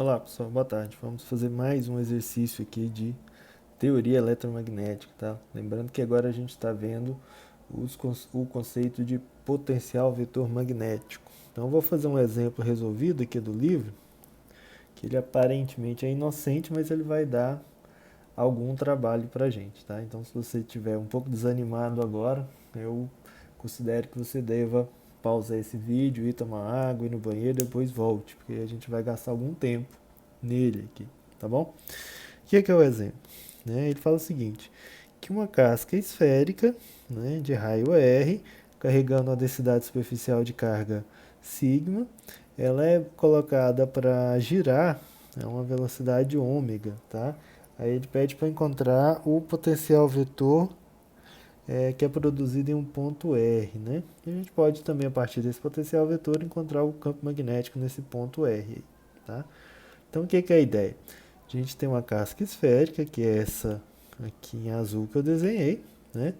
Olá pessoal, boa tarde. Vamos fazer mais um exercício aqui de teoria eletromagnética, tá? Lembrando que agora a gente está vendo o conceito de potencial vetor magnético. Então eu vou fazer um exemplo resolvido aqui do livro, que ele aparentemente é inocente, mas ele vai dar algum trabalho para a gente, tá? Então se você estiver um pouco desanimado agora, eu considero que você deva pausar esse vídeo, ir tomar água, ir no banheiro, depois volte, porque a gente vai gastar algum tempo nele aqui, tá bom? O que é o exemplo? Ele fala o seguinte, que uma casca esférica, de raio R, carregando a densidade superficial de carga sigma, ela é colocada para girar a uma velocidade ômega, tá? Aí ele pede para encontrar o potencial vetor que é produzido em um ponto R, né? E a gente pode também, a partir desse potencial vetor, encontrar o campo magnético nesse ponto R, tá? Então, o que é a ideia? A gente tem uma casca esférica, que é essa aqui em azul que eu desenhei, né?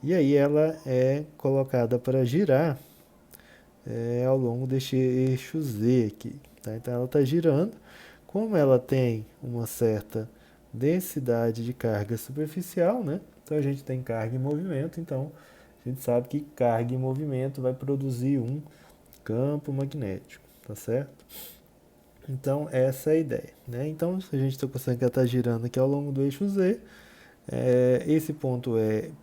E aí ela é colocada para girar ao longo deste eixo Z aqui, tá? Então ela está girando. Como ela tem uma certa densidade de carga superficial, né? Então a gente tem carga em movimento, então a gente sabe que carga em movimento vai produzir um campo magnético, tá certo? Então essa é a ideia, né? Então se a gente consegue estar girando aqui ao longo do eixo Z, esse ponto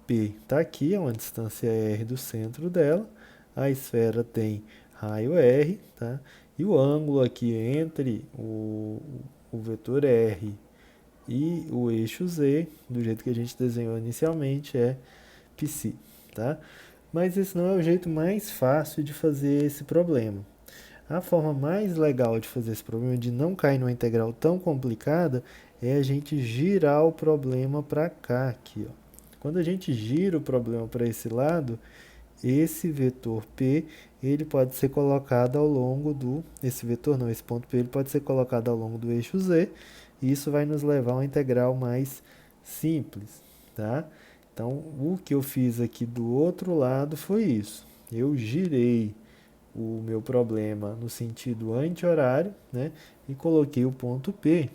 P está aqui, é uma distância R do centro dela, a esfera tem raio R, tá? E o ângulo aqui entre o vetor R e o eixo Z, do jeito que a gente desenhou inicialmente, é π, tá? Mas esse não é o jeito mais fácil de fazer esse problema. A forma mais legal de fazer esse problema, de não cair numa integral tão complicada, é a gente girar o problema para cá, aqui, ó. Quando a gente gira o problema para esse lado, esse vetor P, ele pode ser colocado ao longo do... Esse vetor não, esse ponto P, ele pode ser colocado ao longo do eixo Z, e isso vai nos levar a uma integral mais simples, tá? Então, o que eu fiz aqui do outro lado foi isso. Eu girei o meu problema no sentido anti-horário, né? E coloquei o ponto P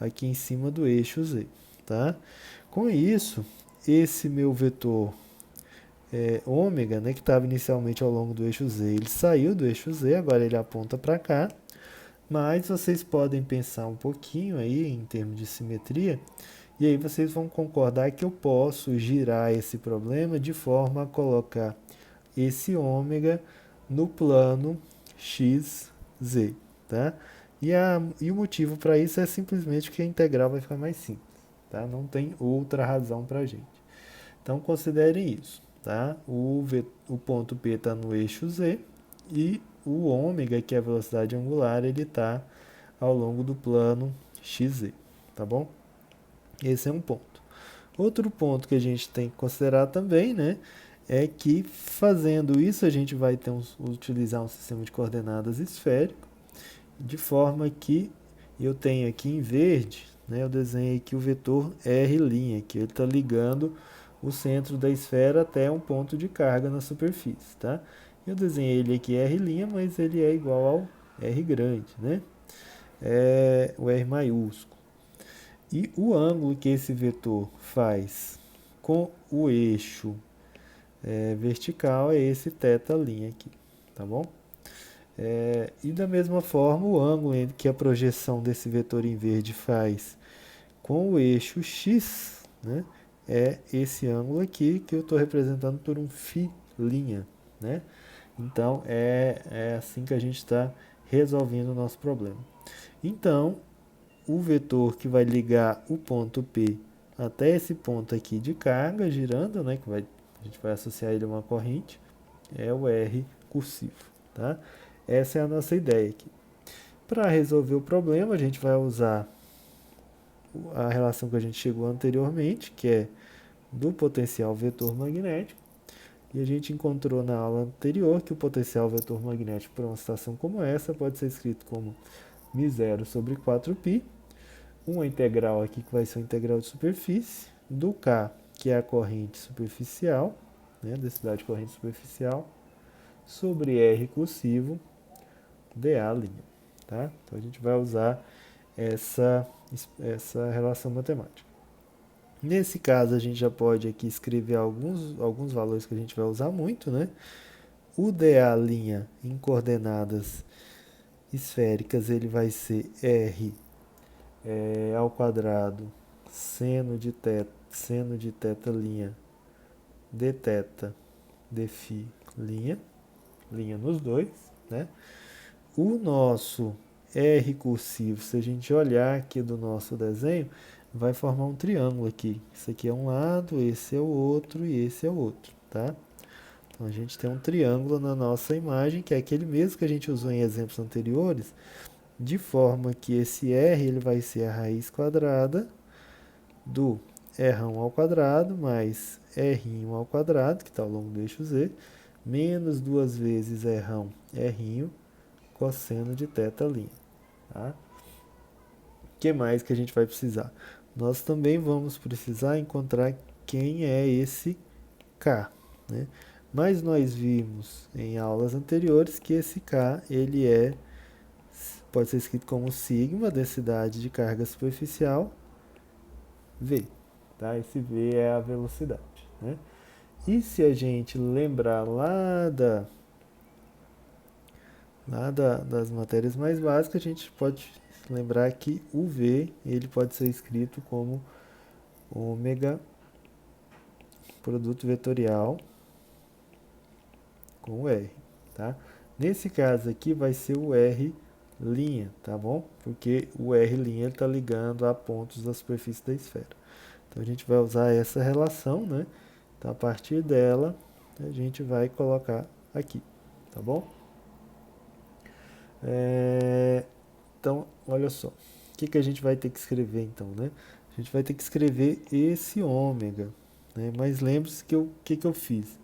aqui em cima do eixo Z, tá? Com isso, esse meu vetor ômega, né, que estava inicialmente ao longo do eixo Z, ele saiu do eixo Z, agora ele aponta para cá, mas vocês podem pensar um pouquinho aí em termos de simetria, e aí vocês vão concordar que eu posso girar esse problema de forma a colocar esse ômega no plano xz, tá? E o motivo para isso é simplesmente que a integral vai ficar mais simples, tá? Não tem outra razão para a gente. Então considerem isso, tá? O ponto P está no eixo Z e o ômega, que é a velocidade angular, ele está ao longo do plano xz, tá bom? Esse é um ponto. Outro ponto que a gente tem que considerar também, né, é que fazendo isso a gente vai utilizar um sistema de coordenadas esférico, de forma que eu tenho aqui em verde, né, eu desenhei aqui o vetor R', que ele está ligando o centro da esfera até um ponto de carga na superfície, tá? Eu desenhei ele aqui R', mas ele é igual ao R grande, né? É o R maiúsculo. E o ângulo que esse vetor faz com o eixo vertical é esse θ' aqui, tá bom? E da mesma forma, o ângulo que a projeção desse vetor em verde faz com o eixo x, né, é esse ângulo aqui que eu estou representando por um φ', né? Então, é assim que a gente está resolvendo o nosso problema. Então, o vetor que vai ligar o ponto P até esse ponto aqui de carga, girando, né, a gente vai associar ele a uma corrente, é o R cursivo, tá? Essa é a nossa ideia aqui. Para resolver o problema, a gente vai usar a relação que a gente chegou anteriormente, que é do potencial vetor magnético, e a gente encontrou na aula anterior que o potencial vetor magnético para uma situação como essa pode ser escrito como μ0 sobre 4π, uma integral aqui que vai ser uma integral de superfície, do K, que é a corrente superficial, né, densidade de corrente superficial, sobre R cursivo dA'. tá? Então a gente vai usar essa relação matemática. Nesse caso, a gente já pode aqui escrever alguns valores que a gente vai usar muito, né? O dA' em coordenadas esféricas, ele vai ser R ao quadrado seno de θ' d θ dφ', linha nos dois, né? O nosso R cursivo, se a gente olhar aqui do nosso desenho, vai formar um triângulo aqui. Esse aqui é um lado, esse é o outro e esse é o outro, tá? Então a gente tem um triângulo na nossa imagem, que é aquele mesmo que a gente usou em exemplos anteriores, de forma que esse R ele vai ser a raiz quadrada do R1 ao quadrado mais R' ao quadrado, que está ao longo do eixo Z, menos 2 vezes R1, R' cosseno de θ'. Tá? O que mais que a gente vai precisar? Nós também vamos precisar encontrar quem é esse K. Né? Mas nós vimos em aulas anteriores que esse K ele pode ser escrito como sigma, densidade de carga superficial, V. Tá? Esse V é a velocidade. Né? E se a gente lembrar das matérias mais básicas, a gente pode lembrar que o V ele pode ser escrito como ômega produto vetorial com o R. Tá? Nesse caso aqui vai ser o R', tá bom? Porque o R' está ligando a pontos da superfície da esfera. Então a gente vai usar essa relação, né? Então a partir dela a gente vai colocar aqui, tá bom? Então, olha só. O que a gente vai ter que escrever então, né? A gente vai ter que escrever esse ômega, né? Mas lembre-se que o que eu fiz?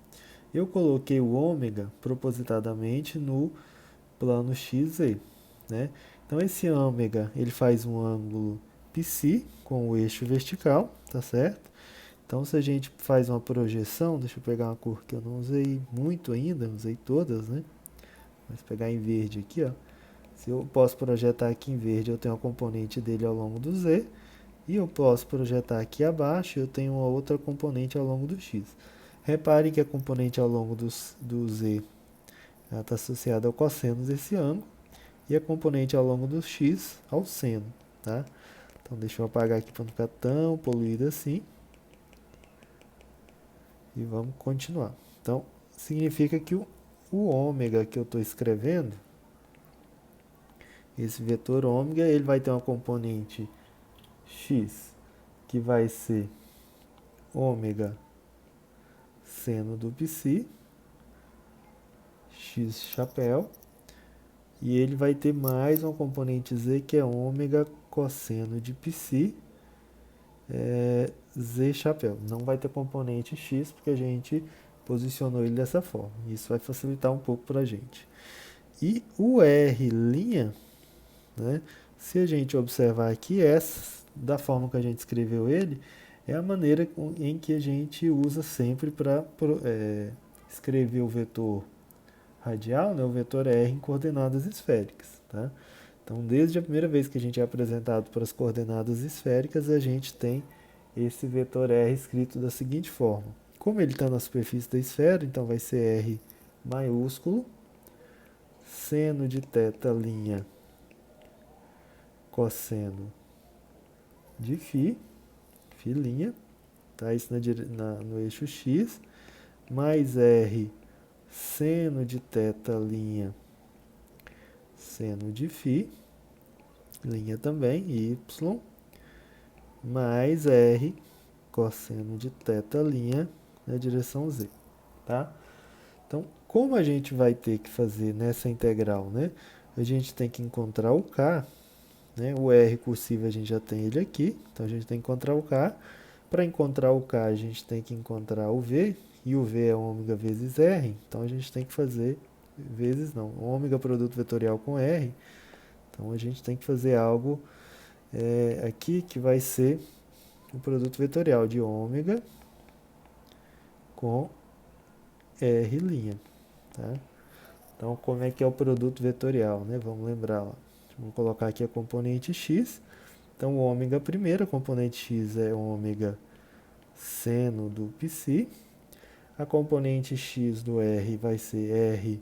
Eu coloquei o ômega propositadamente no plano XZ, né? Então esse ômega, ele faz um ângulo π com o eixo vertical, tá certo? Então se a gente faz uma projeção, deixa eu pegar uma cor que eu não usei muito ainda, usei todas, né? Mas pegar em verde aqui, ó. Se eu posso projetar aqui em verde, eu tenho a componente dele ao longo do Z, e eu posso projetar aqui abaixo, eu tenho uma outra componente ao longo do X. Repare que a componente ao longo do Z está associada ao cosseno desse ângulo, e a componente ao longo do X ao seno. Tá? Então deixa eu apagar aqui para não ficar tão poluído assim. E vamos continuar. Então, significa que o ômega que eu estou escrevendo, esse vetor ômega, ele vai ter uma componente x, que vai ser ômega seno do π, x chapéu, e ele vai ter mais uma componente z, que é ômega cosseno de π, z chapéu. Não vai ter componente x, porque a gente posicionou ele dessa forma. Isso vai facilitar um pouco para a gente. E o R', né, se a gente observar aqui, da forma que a gente escreveu ele, é a maneira em que a gente usa sempre para escrever o vetor radial, né, o vetor R em coordenadas esféricas. Tá? Então, desde a primeira vez que a gente é apresentado para as coordenadas esféricas, a gente tem esse vetor R escrito da seguinte forma. Como ele está na superfície da esfera, então vai ser R maiúsculo, seno de θ' cosseno de φ', tá? Isso no eixo X, mais R seno de θ' seno de φ', linha também, Y, mais R cosseno de θ' na direção Z, tá? Então, como a gente vai ter que fazer nessa integral, né? A gente tem que encontrar o K, né? O R cursivo a gente já tem ele aqui, então a gente tem que encontrar o K. Para encontrar o K, a gente tem que encontrar o V, e o V é ômega vezes R, então a gente tem que fazer ômega produto vetorial com R, então a gente tem que fazer algo aqui que vai ser o produto vetorial de ômega com R'. Tá? Então, como é que é o produto vetorial? Né? Vamos lembrar lá. Vamos colocar aqui a componente x. Então, o ômega primeiro, a componente x é ômega seno do psi. A componente x do R vai ser R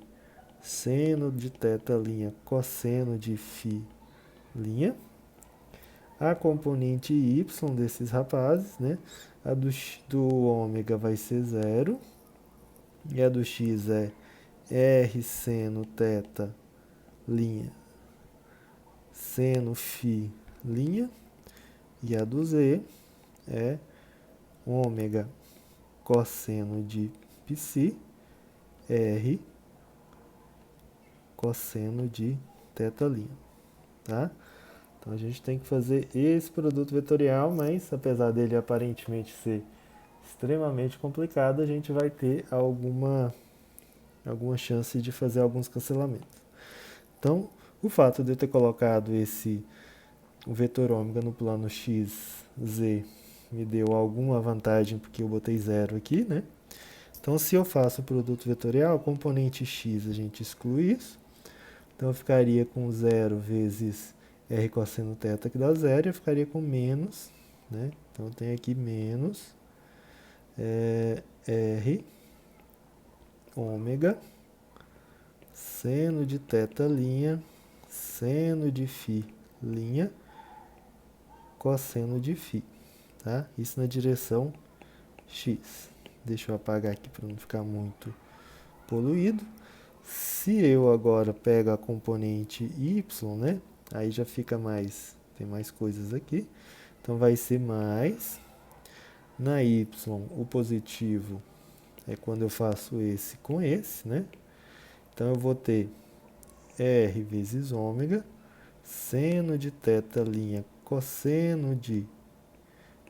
seno de θ' cosseno de φ'. A componente y desses rapazes, né? A do ômega vai ser 0. E a do x é R seno θ' seno φ'. E a do z é ômega cosseno de psi R cosseno de θ', tá? Então a gente tem que fazer esse produto vetorial, mas apesar dele aparentemente ser extremamente complicado, a gente vai ter alguma chance de fazer alguns cancelamentos. Então, o fato de eu ter colocado o vetor ômega no plano x, z, me deu alguma vantagem porque eu botei 0 aqui, né? Então, se eu faço o produto vetorial, componente x, a gente exclui isso. Então, eu ficaria com 0 vezes r cosseno θ, que dá 0, e eu ficaria com menos, né? Então, eu tenho aqui menos r ômega seno de θ', seno de φ', cosseno de φ, tá? Isso na direção x. Deixa eu apagar aqui para não ficar muito poluído. Se eu agora pego a componente y, né? Aí já fica mais, tem mais coisas aqui. Então vai ser mais. Na y, o positivo é quando eu faço esse com esse, né? Então eu vou ter r vezes ômega, seno de θ', cosseno de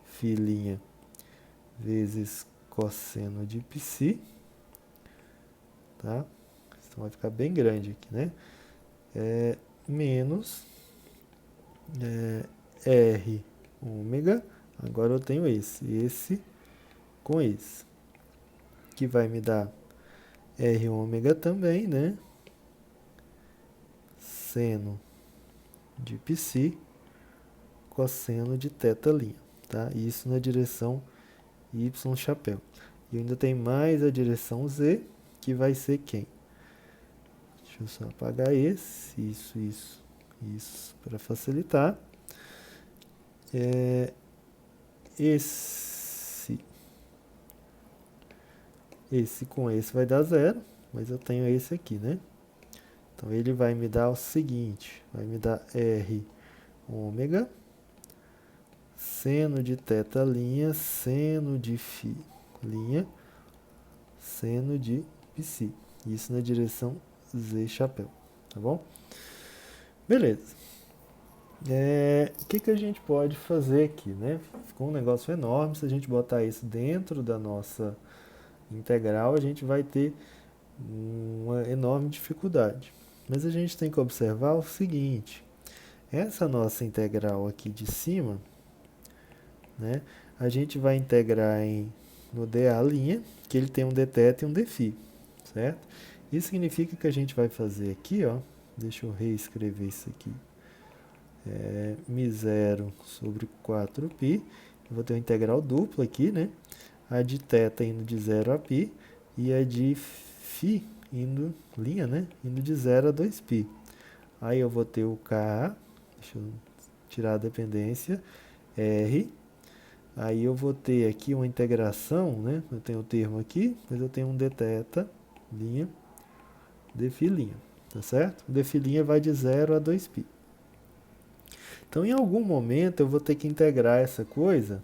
φ' vezes cosseno de psi, tá? Então vai ficar bem grande aqui, né? Menos r ômega, agora eu tenho esse com esse, que vai me dar r ômega também, né? Seno de psi, cosseno de θ', tá? Isso na direção y chapéu. E ainda tem mais a direção z, que vai ser quem? Deixa eu só apagar isso, para facilitar. Esse com esse vai dar 0, mas eu tenho esse aqui, né? Então, ele vai me dar o seguinte, vai me dar r ômega, seno de θ', seno de φ', seno de psi. Isso na direção z chapéu, tá bom? Beleza. O que a gente pode fazer aqui, né? Ficou um negócio enorme. Se a gente botar isso dentro da nossa integral, a gente vai ter uma enorme dificuldade. Mas a gente tem que observar o seguinte: essa nossa integral aqui de cima, né? A gente vai integrar no dA', que ele tem um dθ e um dφ, certo? Isso significa que a gente vai fazer aqui, ó, deixa eu reescrever isso aqui, μ0 sobre 4π, eu vou ter uma integral dupla aqui, né? A de θ indo de 0 a π e a de φ indo, né? Indo de 0 a 2π. Aí eu vou ter o k, deixa eu tirar a dependência, r. Aí eu vou ter aqui uma integração, né? Eu tenho o termo aqui, mas eu tenho um dθ', dφ', tá certo? O dφ' vai de 0 a 2π. Então, em algum momento, eu vou ter que integrar essa coisa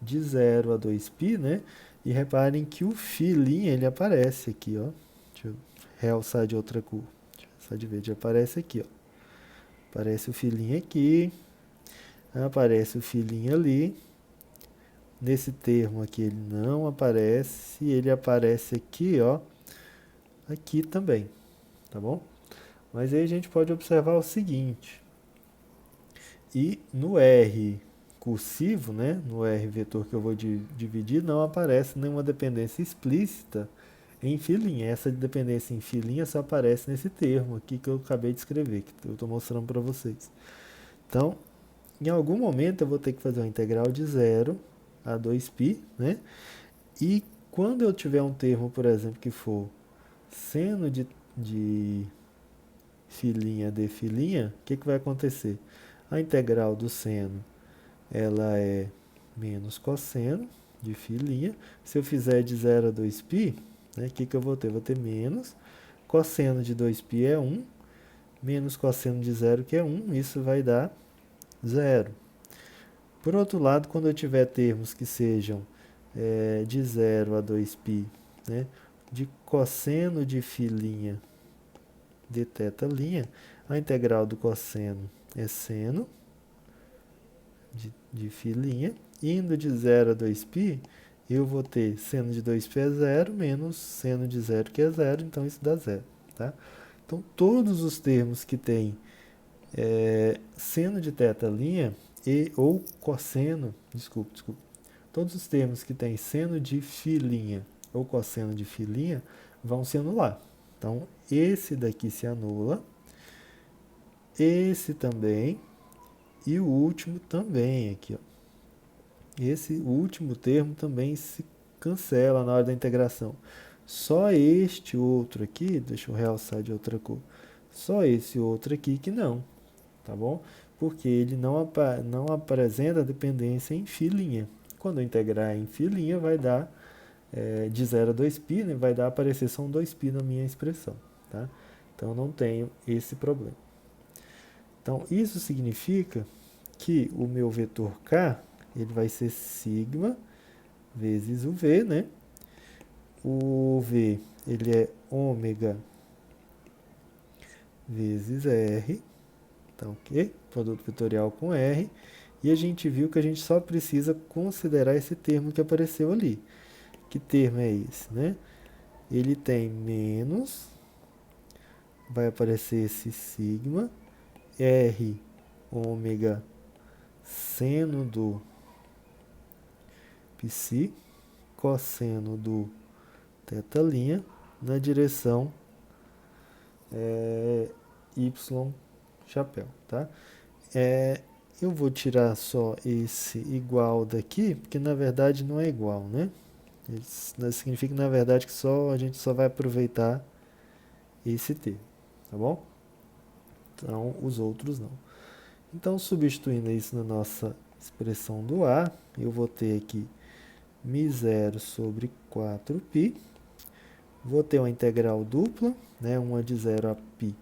de 0 a 2π, né? E reparem que o φ' ele aparece aqui, ó. Deixa eu realçar de outra cor. Deixa eu realçar de verde, aparece aqui, ó. Aparece o φ' aqui, aparece o φ' ali. Nesse termo aqui ele não aparece, e ele aparece aqui, ó, aqui também, tá bom? Mas aí a gente pode observar o seguinte, e no R cursivo, né, no R vetor que eu vou dividir, não aparece nenhuma dependência explícita em filinha. Essa dependência em filinha só aparece nesse termo aqui que eu acabei de escrever, que eu estou mostrando para vocês. Então, em algum momento eu vou ter que fazer uma integral de 0 a 2π, né? E quando eu tiver um termo, por exemplo, que for seno de filinha de filinha, o que vai acontecer? A integral do seno, ela é menos cosseno de filinha. Se eu fizer de 0 a 2π, né, o que eu vou ter? Vou ter menos cosseno de 2π é 1, menos cosseno de 0, que é 1, isso vai dar 0. Por outro lado, quando eu tiver termos que sejam de 0 a 2π, né, de cosseno de filinha de θ', a integral do cosseno é seno de filinha. Indo de 0 a 2π, eu vou ter seno de 2π é 0, menos seno de 0, que é 0, então isso dá 0. Tá? Então, todos os termos que têm seno de θ' ou cosseno, desculpa, todos os termos que têm seno de filinha ou cosseno de filinha vão se anular. Então, esse daqui se anula, esse também, e o último também aqui, ó. Esse último termo também se cancela na hora da integração. Só este outro aqui, deixa eu realçar de outra cor, só esse outro aqui que não, tá bom? Porque ele não apresenta dependência em filinha. Quando eu integrar em filinha, vai dar de 0 a 2π, né, vai dar aparecer só um 2π na minha expressão. Tá? Então, eu não tenho esse problema. Então, isso significa que o meu vetor k, ele vai ser sigma vezes o v, né? O v, ele é ômega vezes r, então, ok? Produto vetorial com r. E a gente viu que a gente só precisa considerar esse termo que apareceu ali. Que termo é esse, né? Ele tem menos, vai aparecer esse sigma, r ômega seno do psi, cosseno do θ' na direção y chapéu, tá? Eu vou tirar só esse igual daqui, porque na verdade não é igual, né? Isso significa, na verdade, que a gente só vai aproveitar esse termo, tá bom? Então, os outros não. Então, substituindo isso na nossa expressão do A, eu vou ter aqui μ0 sobre 4π. Vou ter uma integral dupla, né? Uma de 0 a π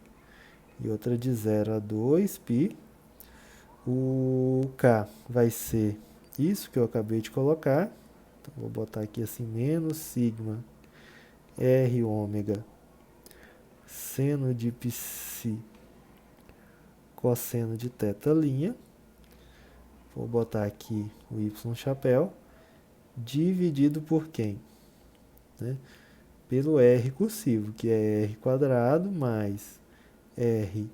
e outra de 0 a 2π. O K vai ser isso que eu acabei de colocar. Então, vou botar aqui assim, menos sigma r ômega seno de psi cosseno de θ'. Vou botar aqui o y chapéu, dividido por quem? Né? Pelo r cursivo, que é r quadrado mais r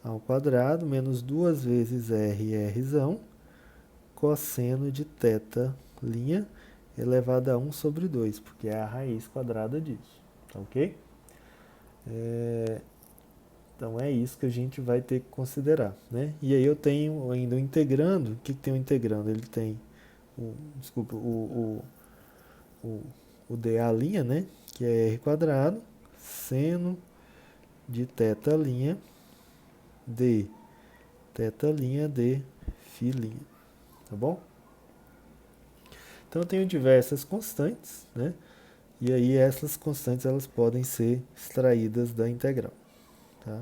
ao quadrado, menos 2 vezes r, rzão, cosseno de θ' elevado a 1 sobre 2, porque é a raiz quadrada disso, tá ok? Então, é isso que a gente vai ter que considerar, né? E aí eu tenho ainda o integrando. O que tem o integrando? Ele tem, o dA', né? Que é r quadrado, seno de θ' de θ' de φ', tá bom? Então, eu tenho diversas constantes, né? E aí essas constantes elas podem ser extraídas da integral. Tá?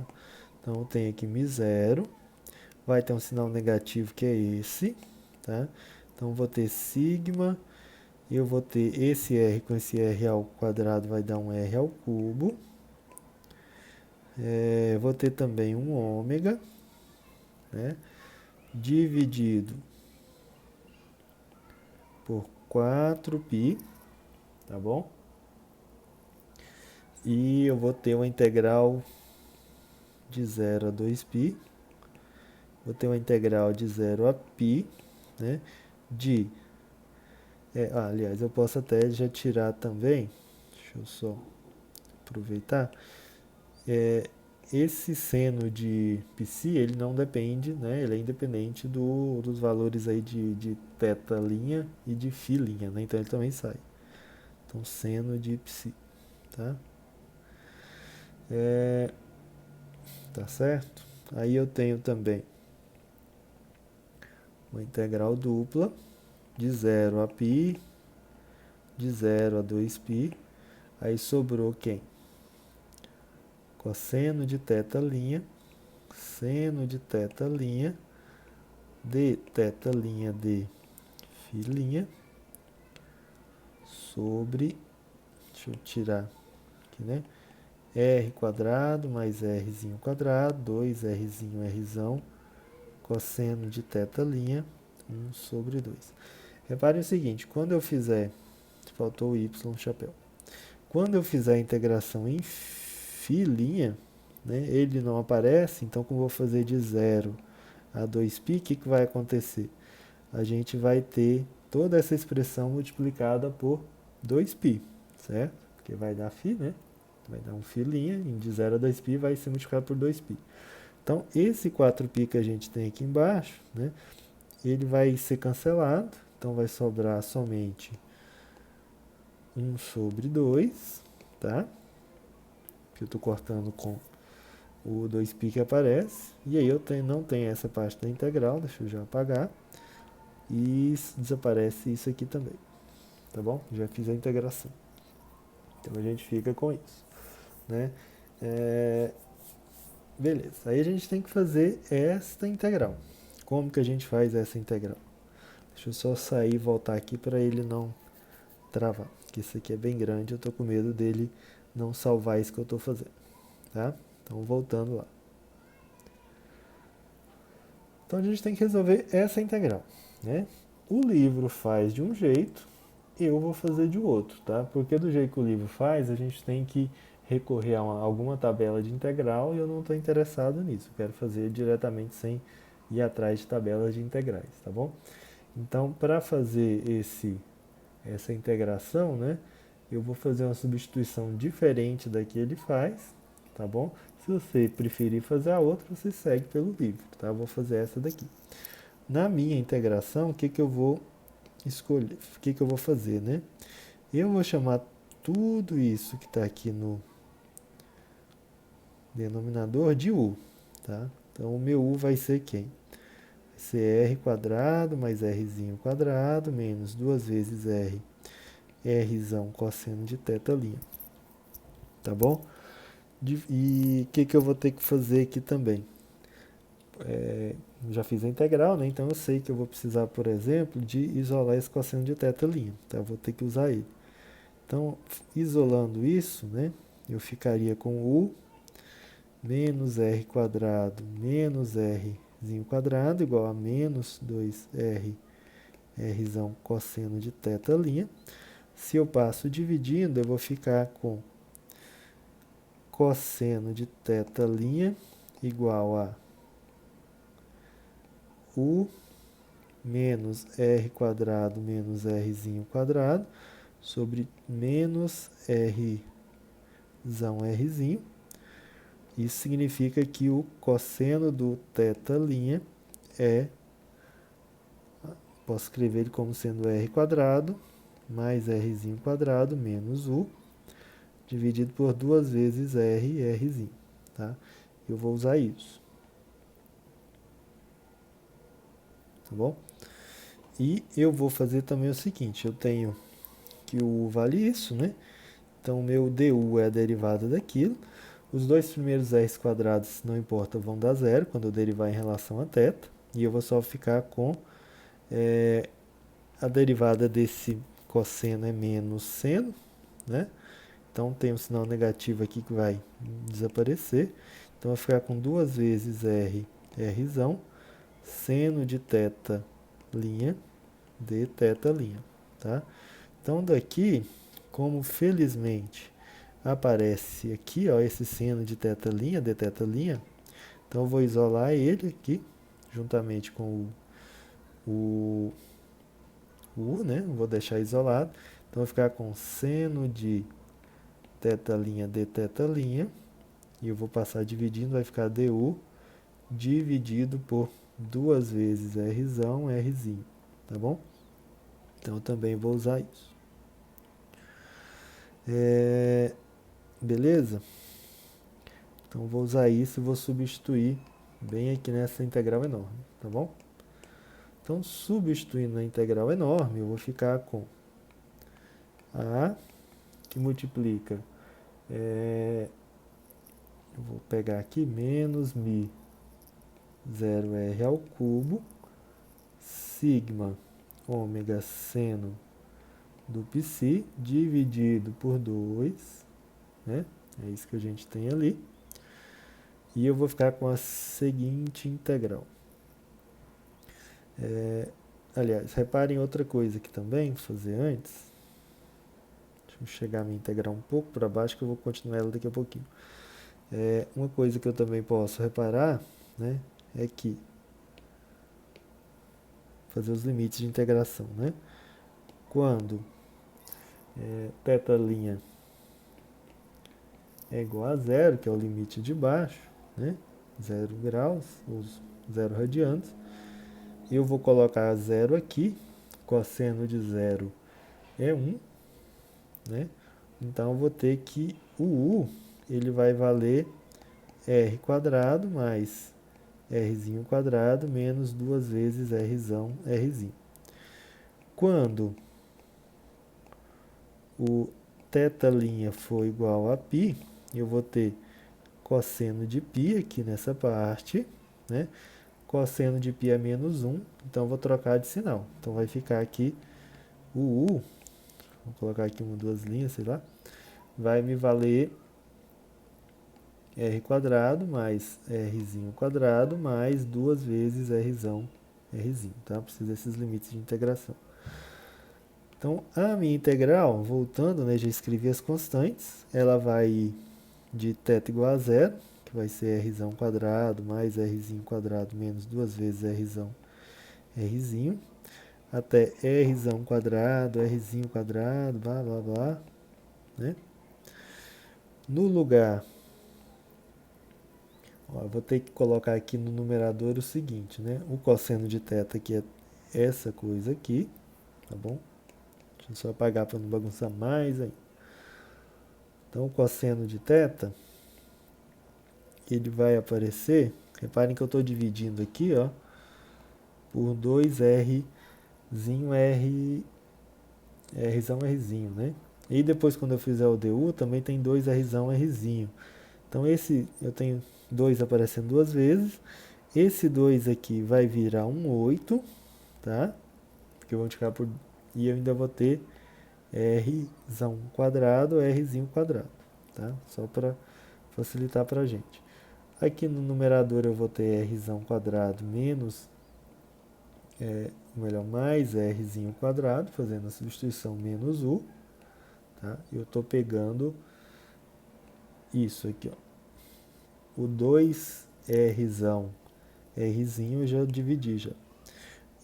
Então, eu tenho aqui μ0, vai ter um sinal negativo que é esse. Tá? Então, eu vou ter sigma, e eu vou ter esse r com esse r ao quadrado, vai dar um r ao cubo. Vou ter também um ômega, né? Dividido por 4π, tá bom? E eu vou ter uma integral de 0 a 2π, vou ter uma integral de 0 a π, né, de Aliás, eu posso até já tirar também, deixa eu só aproveitar, esse seno de π, ele não depende, né? Ele é independente dos valores aí de θ' e de φ', né? Então ele também sai. Então, seno de π, tá? Tá certo? Aí eu tenho também uma integral dupla de 0 a π, de 0 a 2π. Aí sobrou quem? Cosseno de θ', seno de θ', de θ' de φ', sobre, deixa eu tirar aqui, né? R quadrado mais Rzinho quadrado, 2Rzinho Rzão, cosseno de θ', 1 sobre 2. Reparem o seguinte, quando eu fizer, faltou o y no chapéu, quando eu fizer a integração em φ', né, ele não aparece, então como eu vou fazer de 0 a 2π, o que vai acontecer? A gente vai ter toda essa expressão multiplicada por 2π, certo? Porque vai dar φ, né? Vai dar um φ', de 0 a 2π vai ser multiplicado por 2π. Então, esse 4π que a gente tem aqui embaixo, né, ele vai ser cancelado, então vai sobrar somente 1 sobre 2, tá? Que eu estou cortando com o 2π que aparece. E aí eu não tenho essa parte da integral, deixa eu já apagar. E desaparece isso aqui também, tá bom? Já fiz a integração. Então a gente fica com isso, né? Beleza, aí a gente tem que fazer esta integral. Como que a gente faz essa integral? Deixa eu só sair e voltar aqui para ele não travar, porque isso aqui é bem grande, eu estou com medo dele não salvar isso que eu estou fazendo, tá? Então, voltando lá. Então, a gente tem que resolver essa integral, né? O livro faz de um jeito, eu vou fazer de outro, tá? Porque do jeito que o livro faz, a gente tem que recorrer a alguma tabela de integral e eu não estou interessado nisso. Eu quero fazer diretamente sem ir atrás de tabelas de integrais, tá bom? Então, para fazer essa integração, né, eu vou fazer uma substituição diferente da que ele faz, tá bom? Se você preferir fazer a outra, você segue pelo livro, tá? Eu vou fazer essa daqui. Na minha integração, o que que eu vou escolher? O que que eu vou fazer, né? Eu vou chamar tudo isso que está aqui no denominador de u, tá? Então, o meu u vai ser quem? Vai ser r quadrado mais rzinho quadrado menos 2 vezes rzão cosseno de θ', tá bom? E o que que eu vou ter que fazer aqui também? Já fiz a integral, né? Então eu sei que eu vou precisar, por exemplo, de isolar esse cosseno de θ', tá? Eu vou ter que usar ele. Então, isolando isso, né? Eu ficaria com u menos r quadrado menos rzinho quadrado igual a menos 2r rzão cosseno de θ'. Se eu passo dividindo, eu vou ficar com cosseno de θ' igual a u menos r quadrado menos rzinho quadrado sobre menos rzão rzinho. Isso significa que o cosseno do θ' posso escrever ele como sendo r quadrado mais rzinho quadrado menos u dividido por 2 vezes rzinho, tá? Eu vou usar isso, tá bom? E eu vou fazer também o seguinte, eu tenho que o u vale isso, né? Então, o meu du é a derivada daquilo. Os dois primeiros r's quadrados, não importa, vão dar zero quando eu derivar em relação a θ. E eu vou só ficar com a derivada desse cosseno é menos seno, né? Então, tem um sinal negativo aqui que vai desaparecer. Então, eu vou ficar com 2 vezes rzão, seno de θ' de θ', tá? Então, daqui, como felizmente aparece aqui, ó, esse seno de θ', de θ', então eu vou isolar ele aqui, juntamente com o U, né? Vou deixar isolado. Então, vai ficar com seno de θ' de θ'. E eu vou passar dividindo, vai ficar du dividido por 2 vezes Rzão, Rzinho. Tá bom? Então, eu também vou usar isso. Beleza? Então, vou usar isso e vou substituir bem aqui nessa integral enorme, tá bom? Então, substituindo a integral enorme, eu vou ficar com A, que multiplica, eu vou pegar aqui, menos μ 0r ao cubo, sigma ômega seno do π dividido por 2, né? É isso que a gente tem ali. E eu vou ficar com a seguinte integral. Aliás, reparem outra coisa aqui também, vou fazer antes. Deixa eu chegar a minha integral um pouco para baixo, que eu vou continuar ela daqui a pouquinho. Uma coisa que eu também posso reparar, né, é que fazer os limites de integração, né? Quando θ' é igual a zero, que é o limite de baixo, né? 0 graus, ou 0 radianos. Eu vou colocar zero aqui, cosseno de zero é 1, né? Então, eu vou ter que o U, ele vai valer r quadrado mais rzinho quadrado menos 2 vezes rzão, rzinho. Quando o θ' for igual a π, eu vou ter cosseno de π aqui nessa parte, né? Cosseno de π é menos 1, então eu vou trocar de sinal. Então vai ficar aqui o U, vou colocar aqui uma, duas linhas, sei lá, vai me valer r quadrado mais rzinho quadrado mais 2 vezes rzão, rzinho, tá? Preciso desses limites de integração. Então, a minha integral, voltando, né, já escrevi as constantes, ela vai de θ igual a zero, que vai ser rzão quadrado mais rzinho quadrado menos 2 vezes rzão, rzinho, até rzão quadrado, rzinho quadrado, blá, blá, blá, né? No lugar, ó, eu vou ter que colocar aqui no numerador o seguinte, né? O cosseno de θ, que é essa coisa aqui, tá bom? Deixa eu só apagar para não bagunçar mais aí. Então, o cosseno de θ, ele vai aparecer, reparem que eu estou dividindo aqui, ó, por 2rzinho, rzão, rzinho, né? E depois, quando eu fizer o du, também tem 2rzão, rzinho. Então, eu tenho 2 aparecendo duas vezes. Esse 2 aqui vai virar um 8, tá? Porque eu vou multiplicar por... E eu ainda vou ter rzão quadrado, rzinho quadrado, tá? Só para facilitar para a gente. Aqui no numerador eu vou ter rzão quadrado menos, mais rzinho quadrado, fazendo a substituição menos u, tá? Eu estou pegando isso aqui, ó. O 2rzão, rzinho eu já dividi já.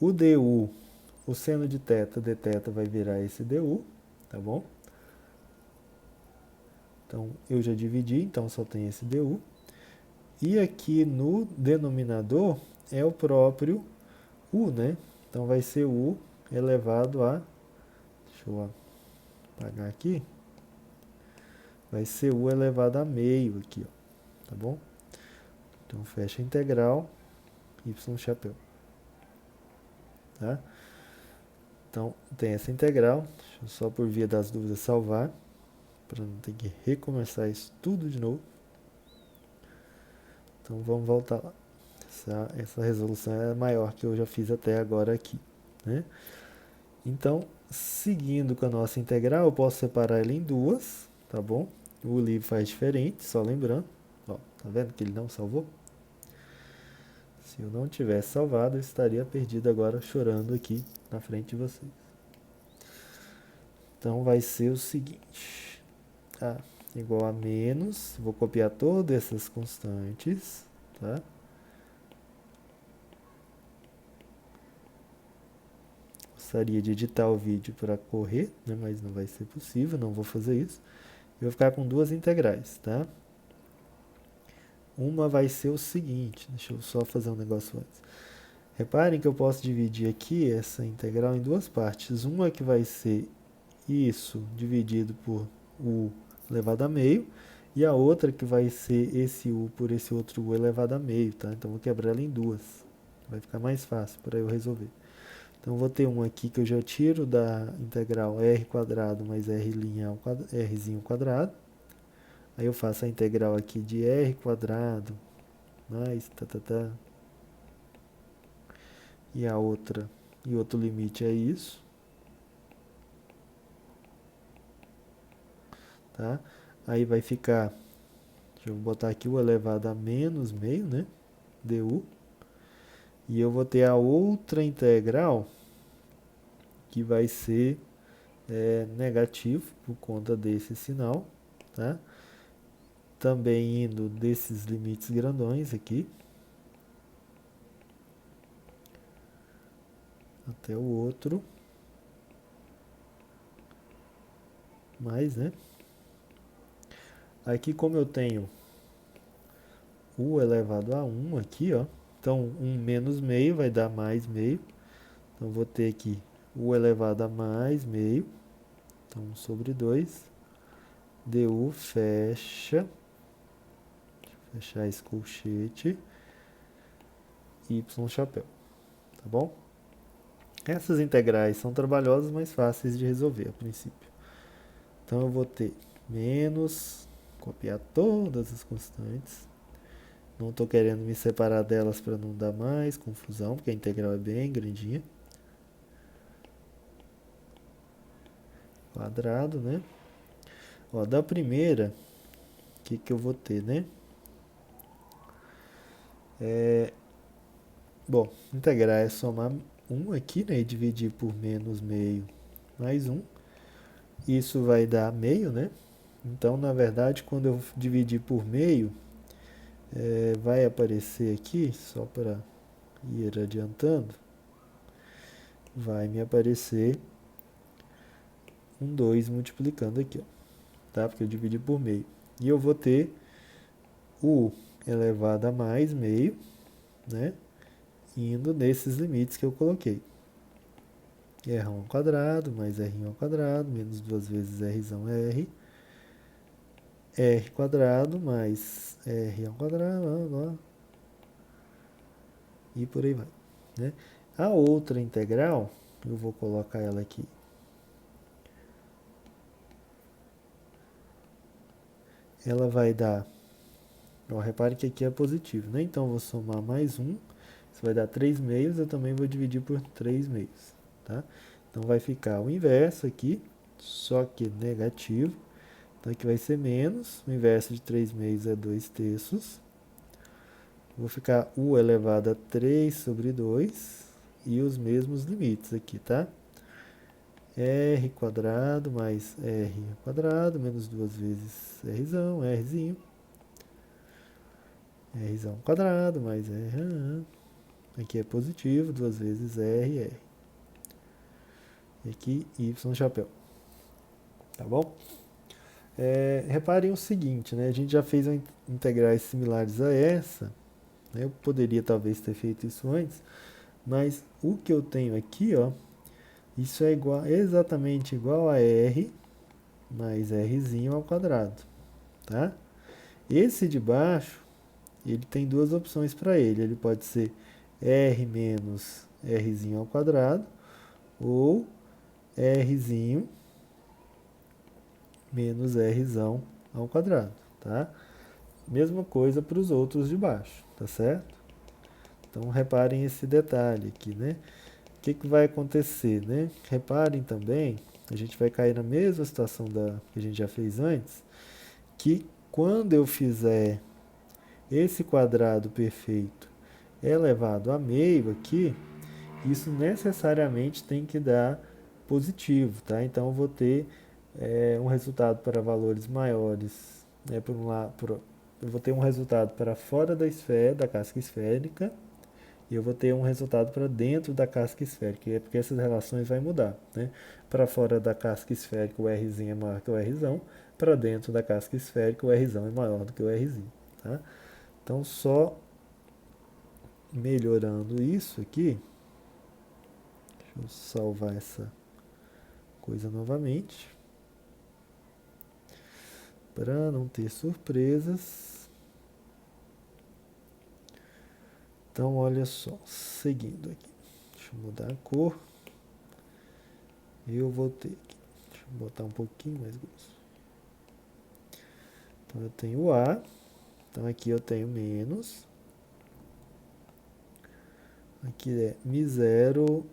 O du, o seno de θ, dθ vai virar esse du, tá bom? Então, eu já dividi, então só tem esse du. E aqui no denominador é o próprio u, né? Então, vai ser u elevado a... Deixa eu apagar aqui. Vai ser u elevado a meio aqui, ó, tá bom? Então, fecha a integral, y chapéu. Tá? Então, tem essa integral. Deixa eu só por via das dúvidas salvar, para não ter que recomeçar isso tudo de novo. Então, vamos voltar lá. Essa resolução é maior que eu já fiz até agora aqui, né? Então, seguindo com a nossa integral, eu posso separar ela em duas, tá bom? O livro faz diferente, só lembrando. Ó, tá vendo que ele não salvou? Se eu não tivesse salvado, eu estaria perdido agora chorando aqui na frente de vocês. Então vai ser o seguinte. A igual a menos, vou copiar todas essas constantes, tá? Vou gostaria de editar o vídeo para correr, né, mas não vai ser possível, não vou fazer isso. Eu vou ficar com duas integrais, tá? Uma vai ser o seguinte, deixa eu só fazer um negócio antes. Reparem que eu posso dividir aqui essa integral em duas partes. Uma que vai ser isso dividido por u elevado a meio, e a outra que vai ser esse u por esse outro u elevado a meio, tá? Então vou quebrar ela em duas. Vai ficar mais fácil para eu resolver. Então vou ter um aqui que eu já tiro da integral r quadrado mais rzinho ao quadrado. Aí eu faço a integral aqui de r quadrado mais e a outra, e outro limite é isso, tá? Aí vai ficar, deixa eu botar aqui o elevado a menos meio, né? du. E eu vou ter a outra integral que vai ser negativo por conta desse sinal, tá? Também indo desses limites grandões aqui até o outro, mais, né? Aqui como eu tenho u elevado a 1 aqui, ó, então 1 menos meio vai dar mais meio, então vou ter aqui u elevado a mais meio, então 1 sobre 2, du fecha, fechar esse colchete, y chapéu, tá bom? Essas integrais são trabalhosas, mas fáceis de resolver a princípio. Então eu vou ter menos, copiar todas as constantes. Não estou querendo me separar delas para não dar mais confusão, porque a integral é bem grandinha. Quadrado, né? Ó, da primeira, o que eu vou ter, né? Bom, integrar é somar 1 aqui, né? E dividir por menos meio mais 1. Isso vai dar meio, né? Então, na verdade, quando eu dividir por meio, vai aparecer aqui, só para ir adiantando, vai me aparecer um 2 multiplicando aqui, ó, tá? Porque eu dividi por meio. E eu vou ter u elevado a mais meio, né? Indo nesses limites que eu coloquei. R ao quadrado mais R ao quadrado, menos 2 vezes Rzão é R. R quadrado mais R ao quadrado, blá, blá, e por aí vai, né? A outra integral, eu vou colocar ela aqui. Ela vai dar, ó, repare que aqui é positivo, né? Então, eu vou somar mais 1, isso vai dar 3 meios, eu também vou dividir por 3 meios, tá? Então, vai ficar o inverso aqui, só que negativo. Então, aqui vai ser menos, o inverso de 3 meios é 2 terços. Vou ficar u elevado a 3 sobre 2 e os mesmos limites aqui, tá? R quadrado mais R quadrado, menos 2 vezes Rzão, Rzinho. Rzão quadrado mais R. Aqui é positivo, 2 vezes R. E aqui Y chapéu. Tá bom? Reparem o seguinte, né? A gente já fez integrais similares a essa. Né? Eu poderia talvez ter feito isso antes, mas o que eu tenho aqui, ó, isso é exatamente igual a R mais Rzinho ao quadrado, tá? Esse de baixo, ele tem duas opções para ele. Ele pode ser R menos Rzinho ao quadrado ou Rzinho menos Rzão ao quadrado, tá? Mesma coisa para os outros de baixo, tá certo? Então, reparem esse detalhe aqui, né? O que vai acontecer, né? Reparem também, a gente vai cair na mesma situação que a gente já fez antes, que quando eu fizer esse quadrado perfeito elevado a meio aqui, isso necessariamente tem que dar positivo, tá? Então, eu vou ter um resultado para valores maiores, né? Eu vou ter um resultado para fora da esfera, da casca esférica, e eu vou ter um resultado para dentro da casca esférica, e é porque essas relações vai mudar, né? Para fora da casca esférica o Rzinho é maior que o Rzão, para dentro da casca esférica o Rzão é maior do que o Rzinho, tá? Então só melhorando isso aqui, deixa eu salvar essa coisa novamente, para não ter surpresas. Então olha só, seguindo aqui, deixa eu mudar a cor, eu vou ter aqui, deixa eu botar um pouquinho mais grosso. Então eu tenho A, então aqui eu tenho menos, aqui é Mi0,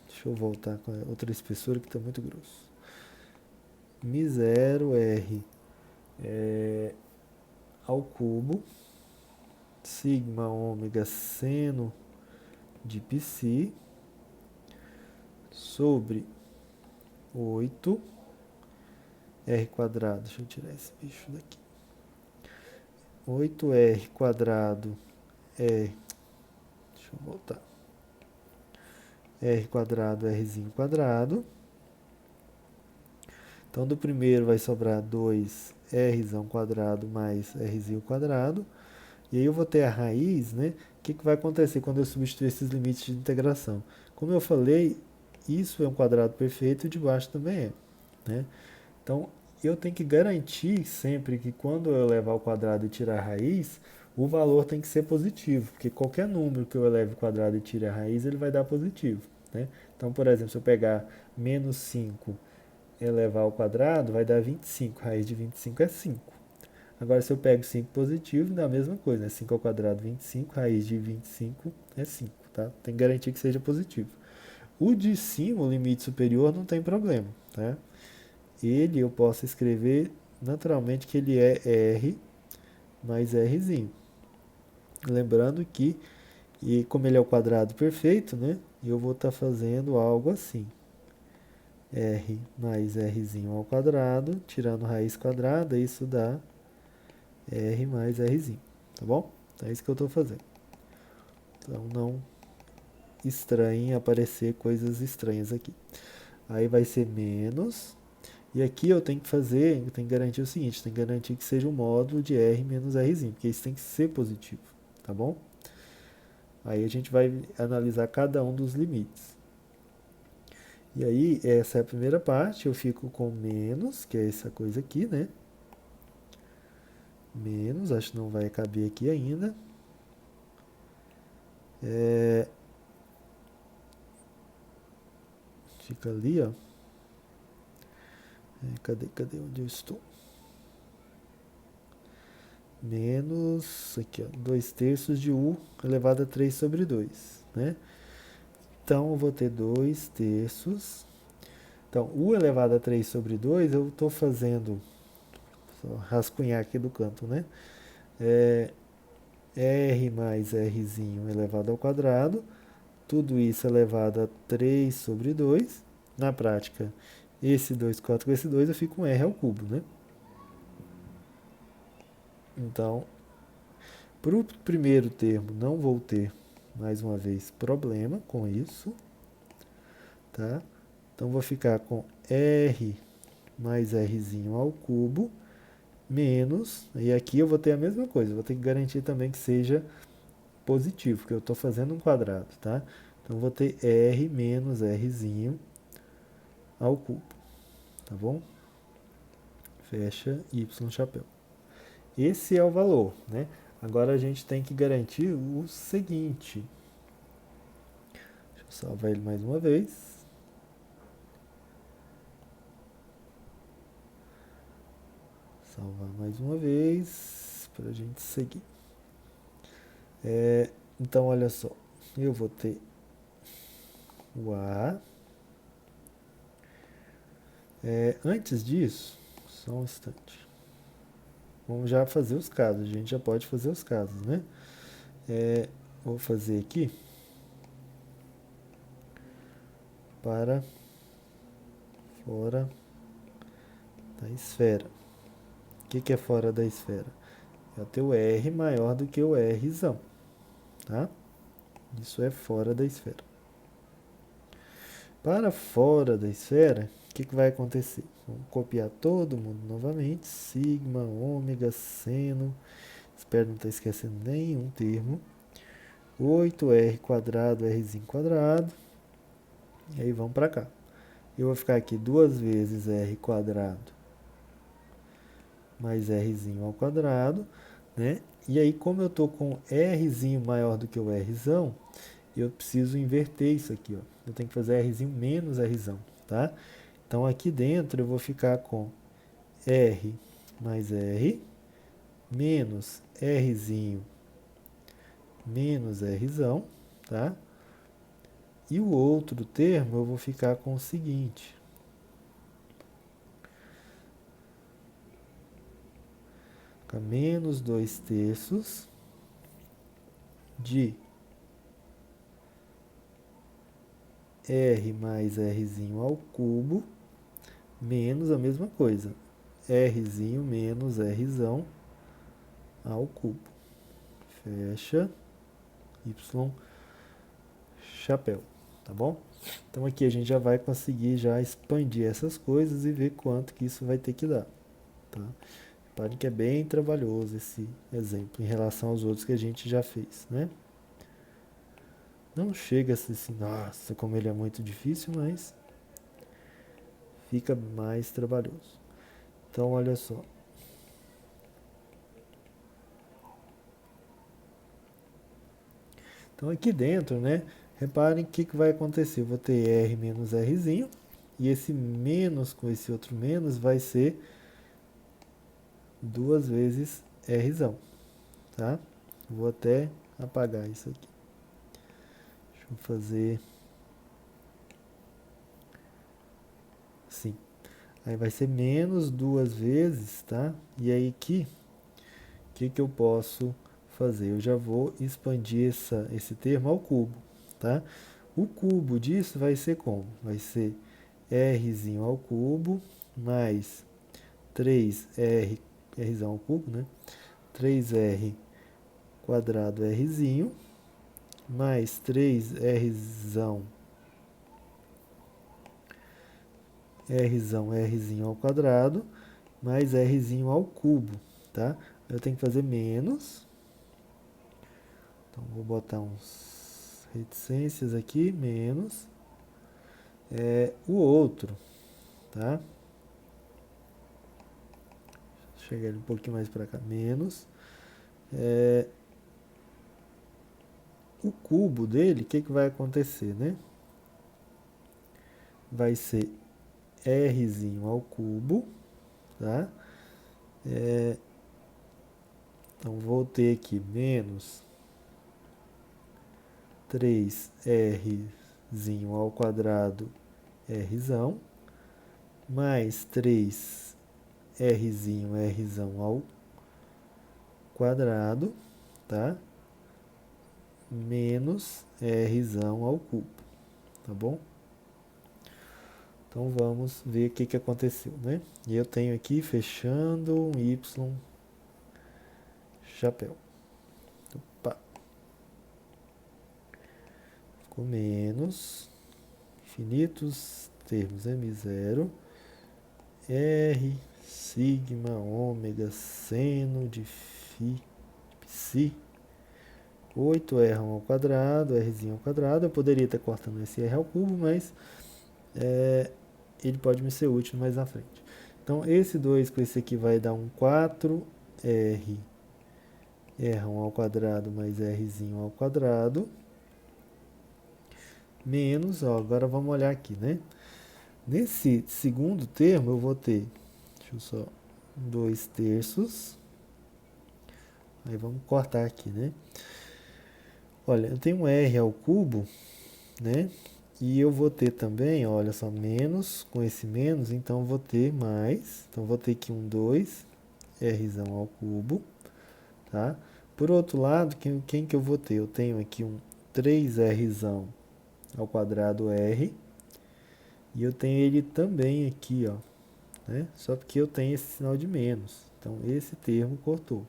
deixa eu voltar com a outra espessura que está muito grosso. Mi0R ao cubo, sigma ômega seno de π sobre 8 R quadrado, deixa eu tirar esse bicho daqui. 8R quadrado é, deixa eu voltar, R quadrado, Rzinho quadrado. Então do primeiro vai sobrar 2Rzão quadrado mais Rzinho quadrado. E aí eu vou ter a raiz, né? O que vai acontecer quando eu substituir esses limites de integração? Como eu falei, isso é um quadrado perfeito e de baixo também é, né? Então eu tenho que garantir sempre que quando eu elevar ao quadrado e tirar a raiz, o valor tem que ser positivo, porque qualquer número que eu eleve ao quadrado e tire a raiz, ele vai dar positivo, né? Então, por exemplo, se eu pegar menos 5 elevar ao quadrado, vai dar 25. Raiz de 25 é 5. Agora, se eu pego 5 positivo, dá a mesma coisa, né? 5 ao quadrado, 25. Raiz de 25 é 5, tá? Tem que garantir que seja positivo. O de cima, o limite superior, não tem problema, tá? Ele eu posso escrever naturalmente que ele é R mais Rzinho. Lembrando que, e como ele é o quadrado perfeito, né? Eu vou estar fazendo algo assim. R mais Rzinho ao quadrado, tirando raiz quadrada, isso dá R mais Rzinho, tá bom? Então é isso que eu estou fazendo. Então não estranhem aparecer coisas estranhas aqui. Aí vai ser menos, e aqui eu tenho que garantir o seguinte, tem que garantir que seja um módulo de R menos Rzinho, porque isso tem que ser positivo, tá bom? Aí a gente vai analisar cada um dos limites. E aí, essa é a primeira parte, eu fico com menos, que é essa coisa aqui, né? Menos, acho que não vai caber aqui ainda. Fica ali, ó. Cadê onde eu estou? Menos, aqui ó, 2 terços de U elevado a 3 sobre 2, né? Então, eu vou ter 2 terços. Então, U elevado a 3 sobre 2, eu estou fazendo, só rascunhar aqui do canto, né? R mais Rzinho elevado ao quadrado, tudo isso elevado a 3 sobre 2. Na prática, esse 2 corta com esse 2, eu fico com R ao cubo, né? Então, para o primeiro termo, não vou ter, mais uma vez, problema com isso, tá? Então, vou ficar com R mais Rzinho ao cubo, menos, e aqui eu vou ter a mesma coisa, vou ter que garantir também que seja positivo, porque eu estou fazendo um quadrado, tá? Então, vou ter R menos Rzinho ao cubo, tá bom? Fecha Y chapéu. Esse é o valor, né? Agora a gente tem que garantir o seguinte. Deixa eu salvar ele mais uma vez. Salvar mais uma vez para a gente seguir. Então, olha só. Eu vou ter o A. Antes disso, só um instante. Vamos já fazer os casos. A gente já pode fazer os casos, né? Vou fazer aqui para fora da esfera. O que é fora da esfera? É o teu R maior do que o Rzão, tá? Isso é fora da esfera. Para fora da esfera, o que vai acontecer? Vamos copiar todo mundo novamente. Sigma, ômega, seno. Espero não estar esquecendo nenhum termo. 8r quadrado, rzinho quadrado. E aí vamos para cá. Eu vou ficar aqui 2 vezes r quadrado mais rzinho ao quadrado, né? E aí, como eu estou com rzinho maior do que o rzão, eu preciso inverter isso aqui, ó. Eu tenho que fazer rzinho menos rzão, tá? Então, aqui dentro eu vou ficar com r mais r menos rzinho menos rzão, tá? E o outro termo eu vou ficar com o seguinte. Fica menos 2/3 de r mais rzinho ao cubo menos a mesma coisa, rzinho menos rzão ao cubo. Fecha, y, chapéu, tá bom? Então aqui a gente já vai conseguir já expandir essas coisas e ver quanto que isso vai ter que dar, tá? Reparem que é bem trabalhoso esse exemplo em relação aos outros que a gente já fez, né? Não chega a ser assim, nossa, como ele é muito difícil, mas fica mais trabalhoso. Então, olha só. Então, aqui dentro, né? Reparem o que vai acontecer. Eu vou ter R menos Rzinho. E esse menos com esse outro menos vai ser 2 vezes Rzão. Tá? Vou até apagar isso aqui. Deixa eu fazer assim. Aí vai ser menos 2 vezes, tá? E aí aqui, o que eu posso fazer? Eu já vou expandir esse termo ao cubo, tá? O cubo disso vai ser como? Vai ser rzinho ao cubo mais 3r, rzão ao cubo, né? 3r quadrado rzinho mais 3rzão rzinho ao quadrado mais rzinho ao cubo, tá? Eu tenho que fazer menos. Então, vou botar uns reticências aqui, menos. O outro, tá? Chegar ele um pouquinho mais para cá, menos. O cubo dele, o que vai acontecer, né? Vai ser rzinho ao cubo, tá? Então, vou ter aqui menos 3rzinho ao quadrado rzão, mais 3rzinho rzão ao quadrado, tá? Menos rzão ao cubo, tá bom? Então vamos ver o que aconteceu, né? E eu tenho aqui fechando um y chapéu. Opa. Ficou menos infinitos termos m0 r sigma ômega seno de φ psi 8r ao quadrado, rzinho ao quadrado. Eu poderia estar cortando esse r ao cubo, mas ele pode me ser útil mais na frente. Então, esse 2 com esse aqui vai dar um 4r r1 ao quadrado mais rzinho ao quadrado. Menos, ó, agora vamos olhar aqui, né? Nesse segundo termo eu vou ter, deixa eu só, 2/3. Aí vamos cortar aqui, né? Olha, eu tenho um r ao cubo, né? E eu vou ter também, olha só, menos com esse menos, então eu vou ter mais. Então vou ter aqui um 2rzão ao cubo, tá? Por outro lado, quem que eu vou ter? Eu tenho aqui um 3rzão ao quadrado r. E eu tenho ele também aqui, ó, né? Só porque eu tenho esse sinal de menos. Então esse termo cortou.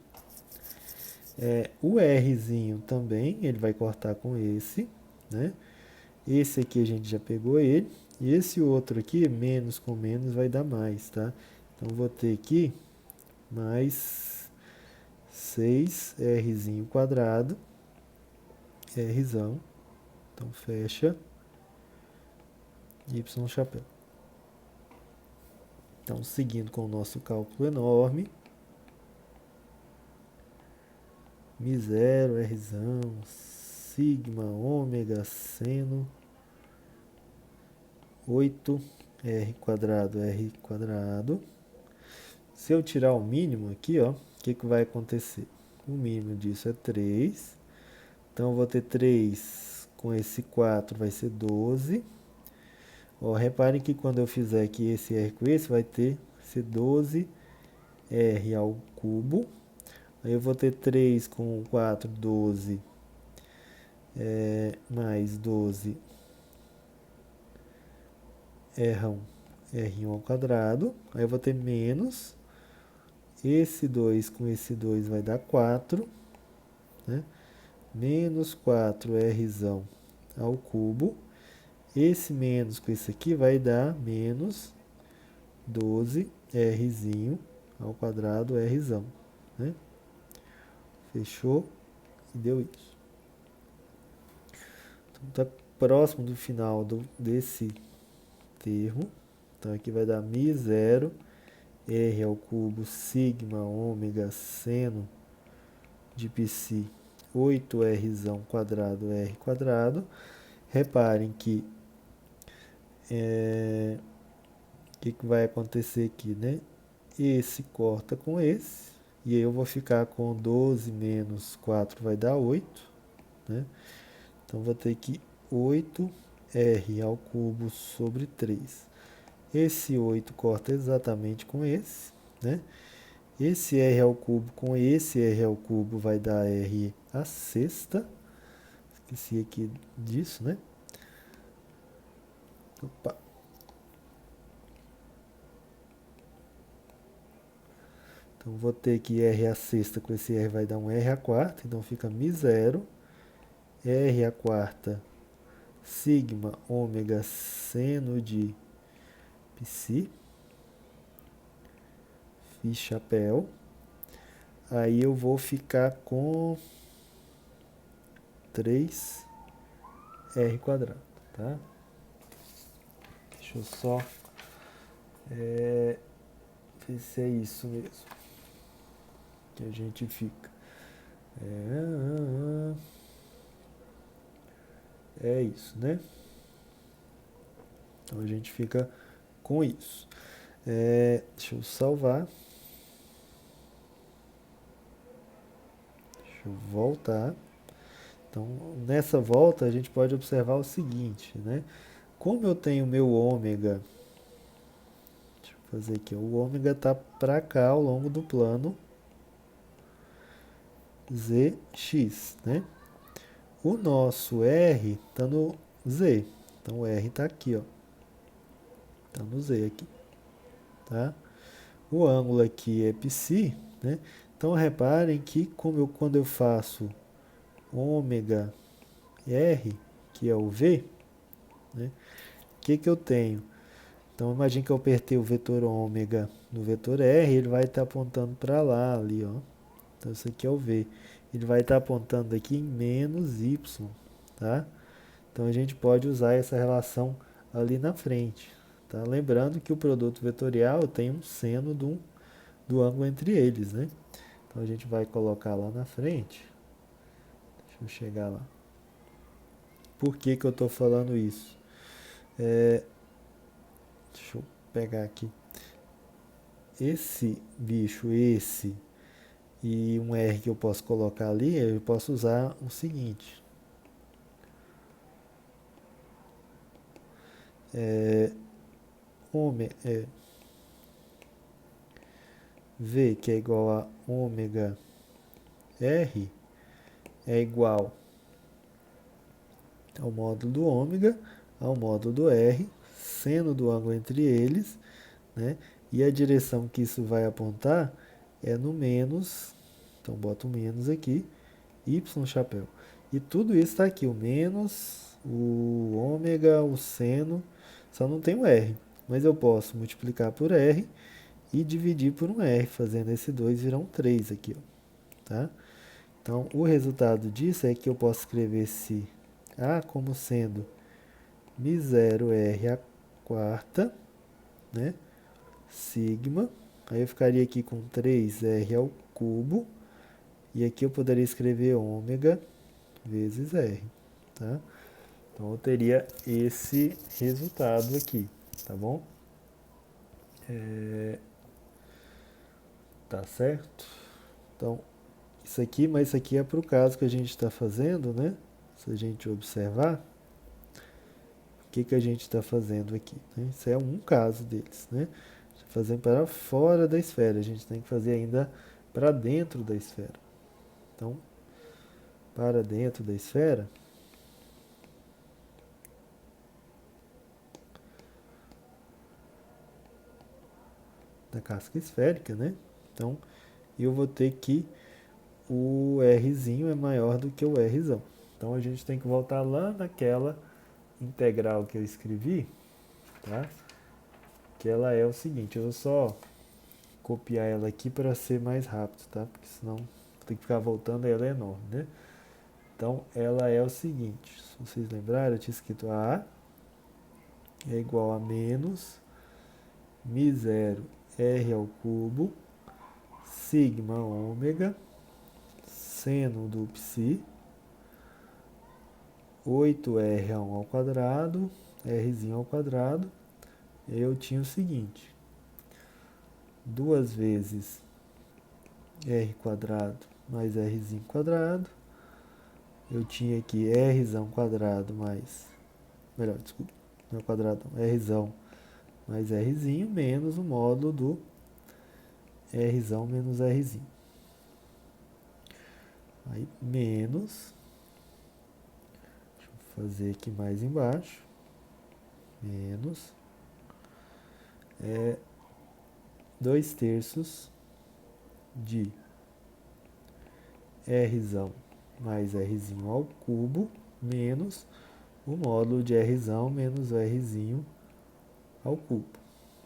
O Rzinho também, ele vai cortar com esse, né? Esse aqui a gente já pegou ele. E esse outro aqui, menos com menos, vai dar mais, tá? Então, vou ter aqui mais 6Rzinho quadrado, Rzão. Então, fecha, Y chapéu. Então, seguindo com o nosso cálculo enorme, Mi0, Rzão, sigma, ômega, seno, 8R quadrado, R quadrado. Se eu tirar o mínimo aqui, ó, o que vai acontecer? O mínimo disso é 3. Então, eu vou ter 3 com esse 4 vai ser 12. Ó, reparem que quando eu fizer aqui esse R com esse, vai ter ser 12R ao cubo. Aí eu vou ter 3 com 4, 12, mais 12 R1 ao quadrado. Aí eu vou ter menos, esse 2 com esse 2 vai dar 4, né? Menos 4Rzão ao cubo. Esse menos com esse aqui vai dar menos 12Rzinho ao quadrado, Rzão, né? Fechou? E deu isso. Então, tá próximo do final desse termo. Então, aqui vai dar Mi0, R ao cubo, sigma, ômega, seno de π 8Rzão quadrado, R quadrado. Reparem que o que vai acontecer aqui, né? Esse corta com esse. E aí eu vou ficar com 12 menos 4 vai dar 8, né? Então, vou ter que 8R ao cubo sobre 3. Esse 8 corta exatamente com esse, né? Esse R ao cubo com esse R ao cubo vai dar R à sexta. Esqueci aqui disso, né? Opa. Então, vou ter que R à sexta com esse R vai dar um R à quarta. Então, fica Mi0, R à quarta, sigma, ômega, seno de π. Fiz chapéu. Aí eu vou ficar com 3R quadrado, tá? Deixa eu só ver se é isso mesmo que a gente fica. É isso, né? Então, a gente fica com isso. Deixa eu salvar. Deixa eu voltar. Então, nessa volta, a gente pode observar o seguinte, né? Como eu tenho meu ômega, deixa eu fazer aqui, o ômega está para cá ao longo do plano ZX, né? O nosso R está no Z, então o R está aqui, ó. Está no Z aqui, tá? O ângulo aqui é π, né? Então, reparem que quando eu faço ômega R, que é o V, né? O que eu tenho? Então, imagine que eu apertei o vetor ômega no vetor R, ele vai estar apontando para lá, ali, ó. Então, isso aqui é o V. Ele vai estar apontando aqui em menos Y, tá? Então, a gente pode usar essa relação ali na frente, tá? Lembrando que o produto vetorial tem um seno do ângulo entre eles, né? Então, a gente vai colocar lá na frente. Deixa eu chegar lá. Por que eu estou falando isso? Deixa eu pegar aqui. Esse bicho, esse e um R que eu posso colocar ali, eu posso usar o seguinte. V, que é igual a ômega R, é igual ao módulo do ômega, ao módulo do R, seno do ângulo entre eles, né? E a direção que isso vai apontar é no menos Então, boto um menos aqui, y chapéu. E tudo isso está aqui, o menos, o ômega, o seno, só não tem o r. Mas eu posso multiplicar por r e dividir por um r, fazendo esse 2 virar um 3 aqui, ó, tá? Então, o resultado disso é que eu posso escrever esse A como sendo μ0r à quarta, né? Sigma. Aí eu ficaria aqui com 3r ao cubo. E aqui eu poderia escrever ômega vezes r, tá? Então, eu teria esse resultado aqui, tá bom? Tá certo? Então, isso aqui, mas isso aqui é para o caso que a gente está fazendo, né? Se a gente observar, o que a gente está fazendo aqui, né? Isso é um caso deles, né? Fazendo para fora da esfera, a gente tem que fazer ainda para dentro da esfera. Então, para dentro da esfera, da casca esférica, né? Então, eu vou ter que o Rzinho é maior do que o Rzão. Então, a gente tem que voltar lá naquela integral que eu escrevi, tá? Que ela é o seguinte, eu vou só copiar ela aqui para ser mais rápido, tá? Porque senão tem que ficar voltando, ela é enorme, né? Então, ela é o seguinte, se vocês lembrarem, eu tinha escrito A é igual a menos μ0 r ao cubo, sigma ômega, seno do psi, 8r1 ao quadrado, rzinho ao quadrado. Eu tinha o seguinte, 2 vezes r quadrado mais rzinho quadrado. Eu tinha aqui rzão quadrado mais, melhor, desculpa, não é quadrado, rzão mais rzinho menos o módulo do rzão menos rzinho. Aí, menos, deixa eu fazer aqui mais embaixo, menos, 2/3 de rzão mais rzinho ao cubo, menos o módulo de rzão menos rzinho ao cubo,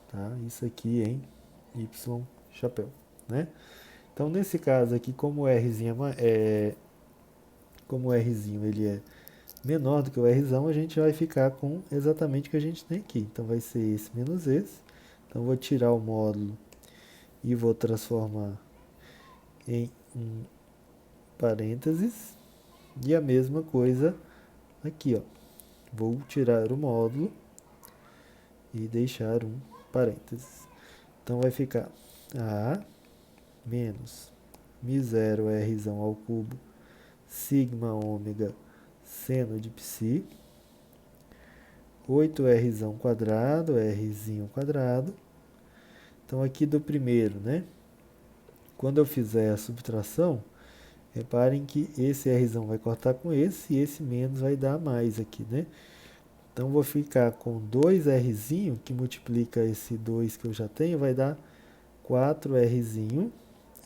tá? Isso aqui em y chapéu, né? Então, nesse caso aqui, como o rzinho como o rzinho ele é menor do que o rzão, a gente vai ficar com exatamente o que a gente tem aqui. Então, vai ser esse menos esse. Então, vou tirar o módulo e vou transformar em um parênteses. E a mesma coisa aqui, ó. Vou tirar o módulo e deixar um parênteses. Então, vai ficar A menos μ0 rzão ao cubo, sigma ômega seno de psi, 8rzão quadrado, rzinho quadrado. Então, aqui do primeiro, né? Quando eu fizer a subtração, reparem que esse rzão vai cortar com esse e esse menos vai dar mais aqui, né? Então, vou ficar com 2rzinho, que multiplica esse 2 que eu já tenho, vai dar 4rzinho,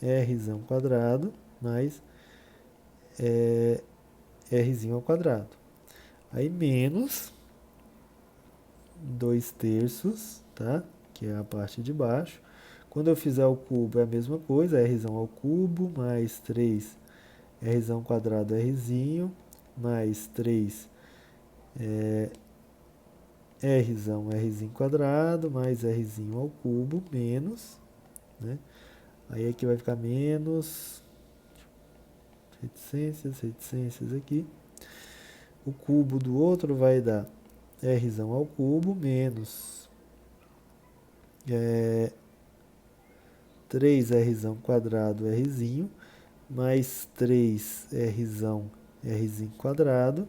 rzão quadrado, mais rzinho ao quadrado. Aí, menos 2/3, tá? Que é a parte de baixo. Quando eu fizer o cubo é a mesma coisa, rzão ao cubo, mais 3 rzão quadrado rzinho, mais 3 rzinho quadrado, mais rzinho ao cubo, menos, né? Aí aqui vai ficar menos, reticências aqui. O cubo do outro vai dar rzão ao cubo, menos 3rzão quadrado rzinho, mais 3rzinho quadrado,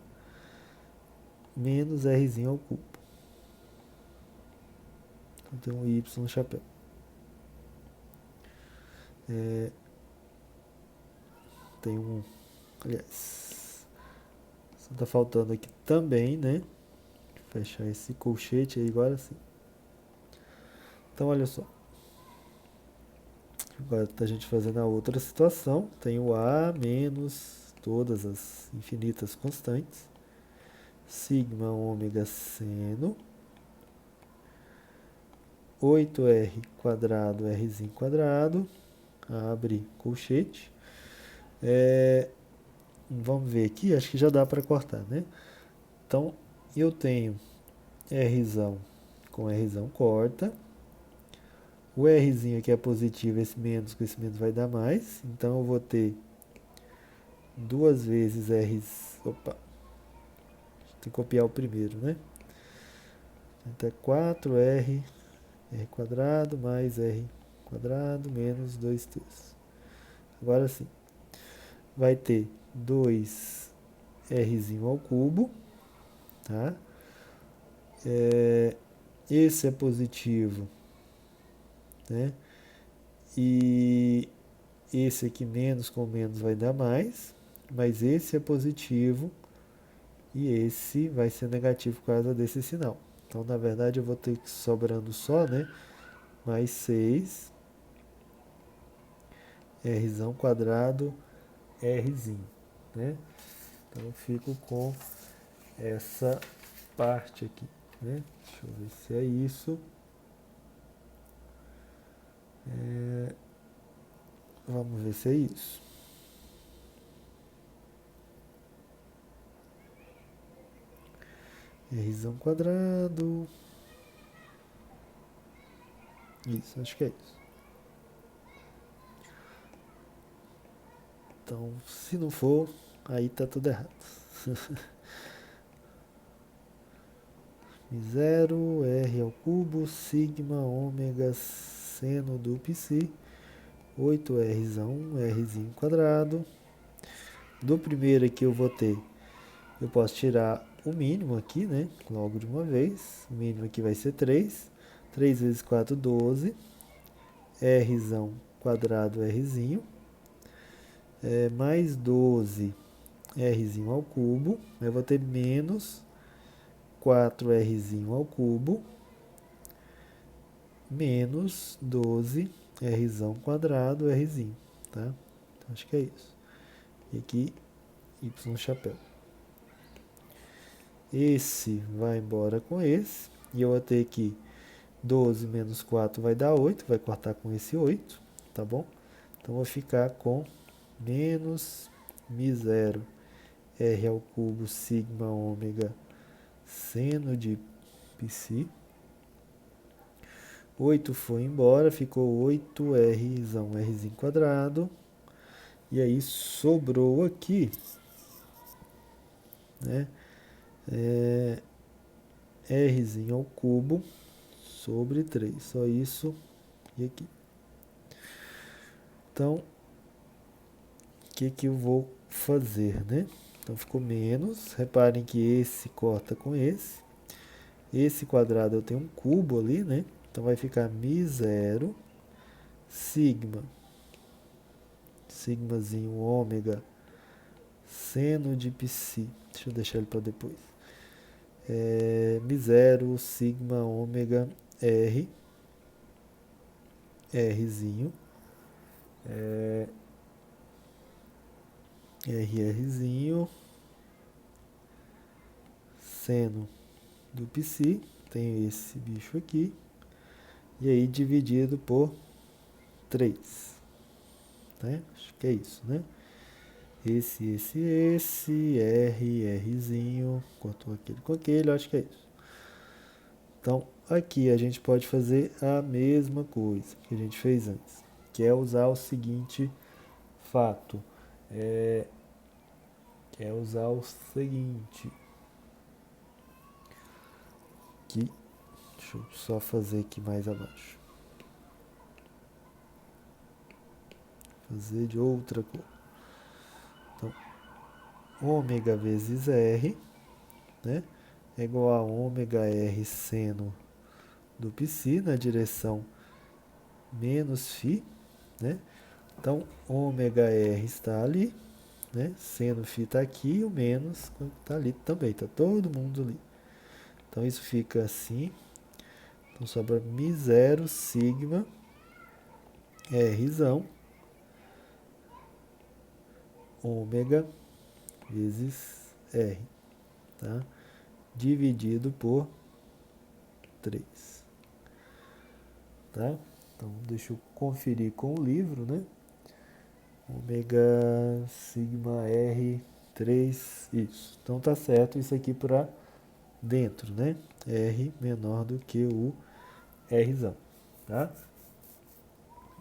menos rzinho ao cubo. Então tem um y no chapéu. Tem um, aliás, só está faltando aqui também, né? Fechar esse colchete aí agora sim. Então olha só. Agora a gente fazendo a outra situação, tem o A menos todas as infinitas constantes, sigma ômega seno, 8r quadrado, rzinho quadrado, abre colchete. Vamos ver aqui, acho que já dá para cortar, né? Então, eu tenho Rzão com Rzão corta. O Rzinho aqui é positivo, esse menos com esse menos vai dar mais. Então, eu vou ter duas vezes R... Opa, tem que copiar o primeiro, né? Então, é 4R, R quadrado mais R quadrado menos 2 terços. Agora sim, vai ter 2Rzinho ao cubo, tá? Esse é positivo, né? E esse aqui menos com menos vai dar mais, mas esse é positivo e esse vai ser negativo por causa desse sinal. Então, na verdade, eu vou ter que sobrando só, né? Mais 6, Rzão quadrado, Rzinho, né? Então, eu fico com essa parte aqui, né? Deixa eu ver se é isso. Vamos ver se é isso. Rzão quadrado. Isso, acho que é isso. Então, se não for, aí tá tudo errado. 0, R ao cubo, sigma, ômega, seno do psi, 8Rzão, Rzinho quadrado. Do primeiro aqui eu vou ter, eu posso tirar o mínimo aqui, né? Logo de uma vez. O mínimo aqui vai ser 3. 3 vezes 4, 12. Rzão quadrado, Rzinho. Mais 12, Rzinho ao cubo. Eu vou ter menos 4Rzinho ao cubo. Menos 12, Rzão quadrado, Rzinho. Tá? Então, acho que é isso. E aqui, Y chapéu. Esse vai embora com esse. E eu vou ter aqui 12 menos 4 vai dar 8. Vai cortar com esse 8. Tá bom? Então, eu vou ficar com menos μ0 R ao cubo sigma ômega seno de π. 8 foi embora. Ficou 8Rzão, Rzinho quadrado. E aí sobrou aqui, né? Rzinho ao cubo sobre 3. Só isso e aqui. Então, o que eu vou fazer, né? Então, ficou menos. Reparem que esse corta com esse. Esse quadrado eu tenho um cubo ali, né? Então, vai ficar μ0 sigma. Sigmazinho ômega seno de π. Deixa eu deixar ele para depois. μ0 sigma ômega R. Rzinho. Rzinho. Seno do π. Tenho esse bicho aqui. E aí dividido por 3. Né? Acho que é isso, né? Esse, Rzinho, cortou aquele com aquele, acho que é isso. Então, aqui a gente pode fazer a mesma coisa que a gente fez antes, que é usar o seguinte fato. É usar o seguinte, que, deixa eu só fazer aqui mais abaixo. Fazer de outra cor. Então, ômega vezes R, né? É igual a ômega R seno do π na direção menos φ, né? Então, ômega R está ali, né? Seno φ está aqui, o menos está ali também, está todo mundo ali. Então, isso fica assim. Então, sobra μ0 sigma Rzão, ômega vezes R, tá? Dividido por 3, tá? Então, deixa eu conferir com o livro, né? Ômega sigma R 3, isso. Então tá certo isso aqui para dentro, né? R menor do que o Rzão, tá?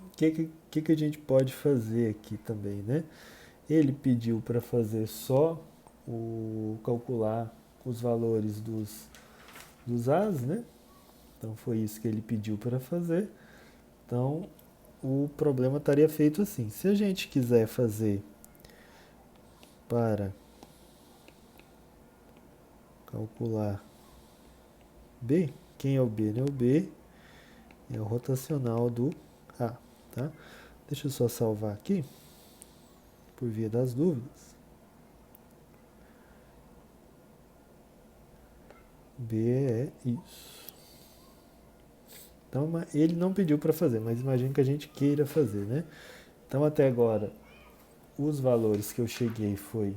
O que a gente pode fazer aqui também, né? Ele pediu para fazer só calcular os valores dos As, né? Então foi isso que ele pediu para fazer. Então o problema estaria feito assim. Se a gente quiser fazer para calcular B, quem é o B? Né? O B é o rotacional do A, tá? Deixa eu só salvar aqui, por via das dúvidas. B é isso. Então, ele não pediu para fazer, mas imagino que a gente queira fazer, né? Então, até agora, os valores que eu cheguei foi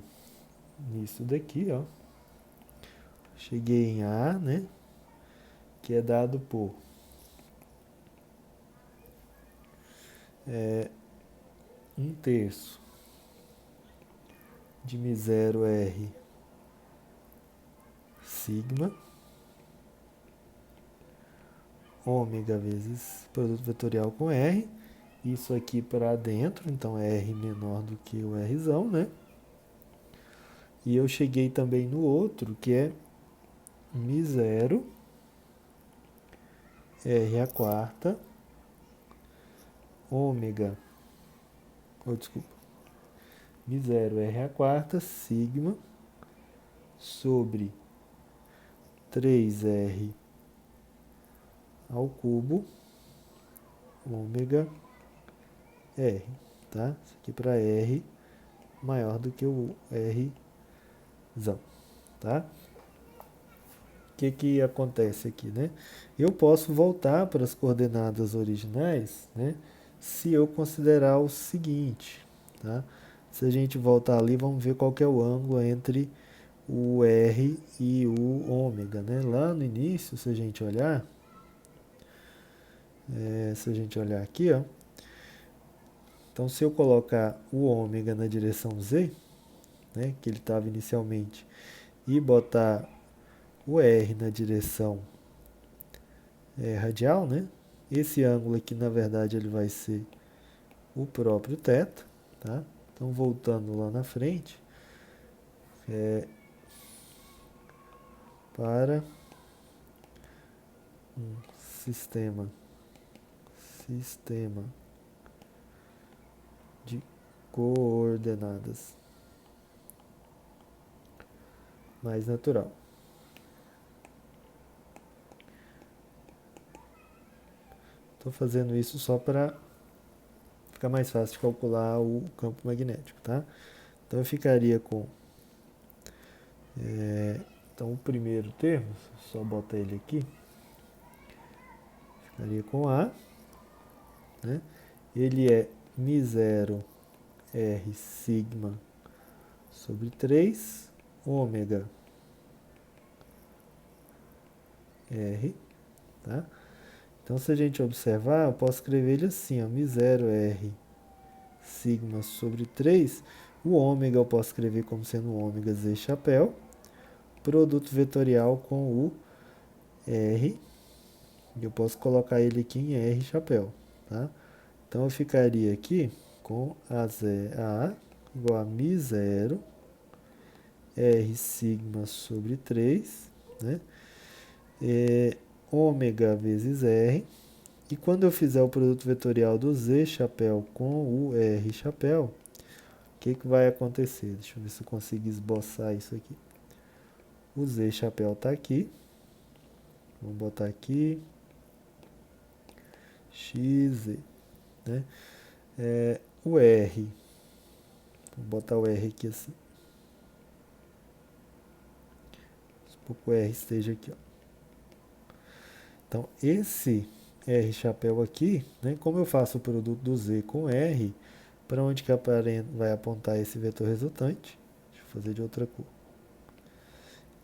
nisso daqui, ó. Cheguei em A, né? Que é dado por 1/3 de μ0 R sigma, ômega vezes produto vetorial com R, isso aqui para dentro, então R menor do que o Rzão, né? E eu cheguei também no outro, que é μ0 R a quarta, ômega, desculpa, μ0 R a quarta, sigma, sobre 3R ao cubo, ômega R, tá? Isso aqui para R maior do que o Rzão, tá? O que acontece aqui, né? Eu posso voltar para as coordenadas originais, né? Se eu considerar o seguinte, tá? Se a gente voltar ali, vamos ver qual que é o ângulo entre o R e o ômega, né? Lá no início, se a gente olhar, aqui, ó, então se eu colocar o ômega na direção Z, né, que ele estava inicialmente, e botar o R na direção radial, né? Esse ângulo aqui, na verdade, ele vai ser o próprio θ, tá? Então, voltando lá na frente, para um sistema de coordenadas mais natural. Estou fazendo isso só para ficar mais fácil de calcular o campo magnético, tá? Então eu ficaria com então o primeiro termo, só botar ele aqui, ficaria com A, né? Ele é μ0 R sigma sobre 3 ômega R, tá? Então, se a gente observar, eu posso escrever ele assim, ó, μ0 R sigma sobre 3. O ômega eu posso escrever como sendo ômega Z chapéu, produto vetorial com o R, e eu posso colocar ele aqui em R chapéu, tá? Então, eu ficaria aqui com A igual a μ0 R sigma sobre 3, né? Ômega vezes R. E quando eu fizer o produto vetorial do Z chapéu com o R chapéu, o que vai acontecer? Deixa eu ver se eu consigo esboçar isso aqui. O Z chapéu está aqui. Vamos botar aqui. XZ. Né? O R. Vou botar o R aqui assim. Supor que o R esteja aqui. Ó. Então, esse R chapéu aqui, né? Como eu faço o produto do Z com R, para onde que vai apontar esse vetor resultante? Deixa eu fazer de outra cor.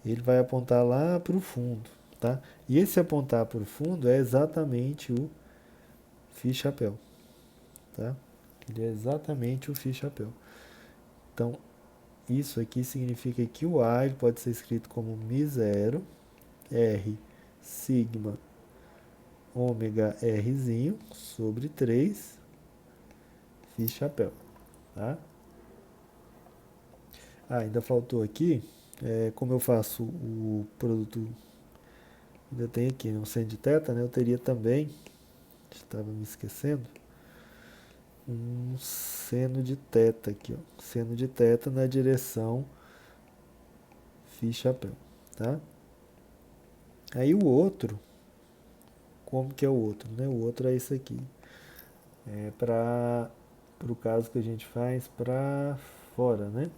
Ele vai apontar lá para o fundo, tá? E esse apontar para o fundo é exatamente o φ chapéu, tá? Ele é exatamente o φ chapéu. Então, isso aqui significa que o A ele pode ser escrito como μ0 R sigma ômega Rzinho sobre 3 φ chapéu, tá? Ainda faltou aqui, como eu faço o produto, ainda tem aqui um seno de θ, né? Eu teria também, estava me esquecendo, um seno de θ aqui, ó. Seno de θ na direção φ chapéu, tá? Aí o outro, como que é o outro, né? O outro é isso aqui. É para o caso que a gente faz para fora, né?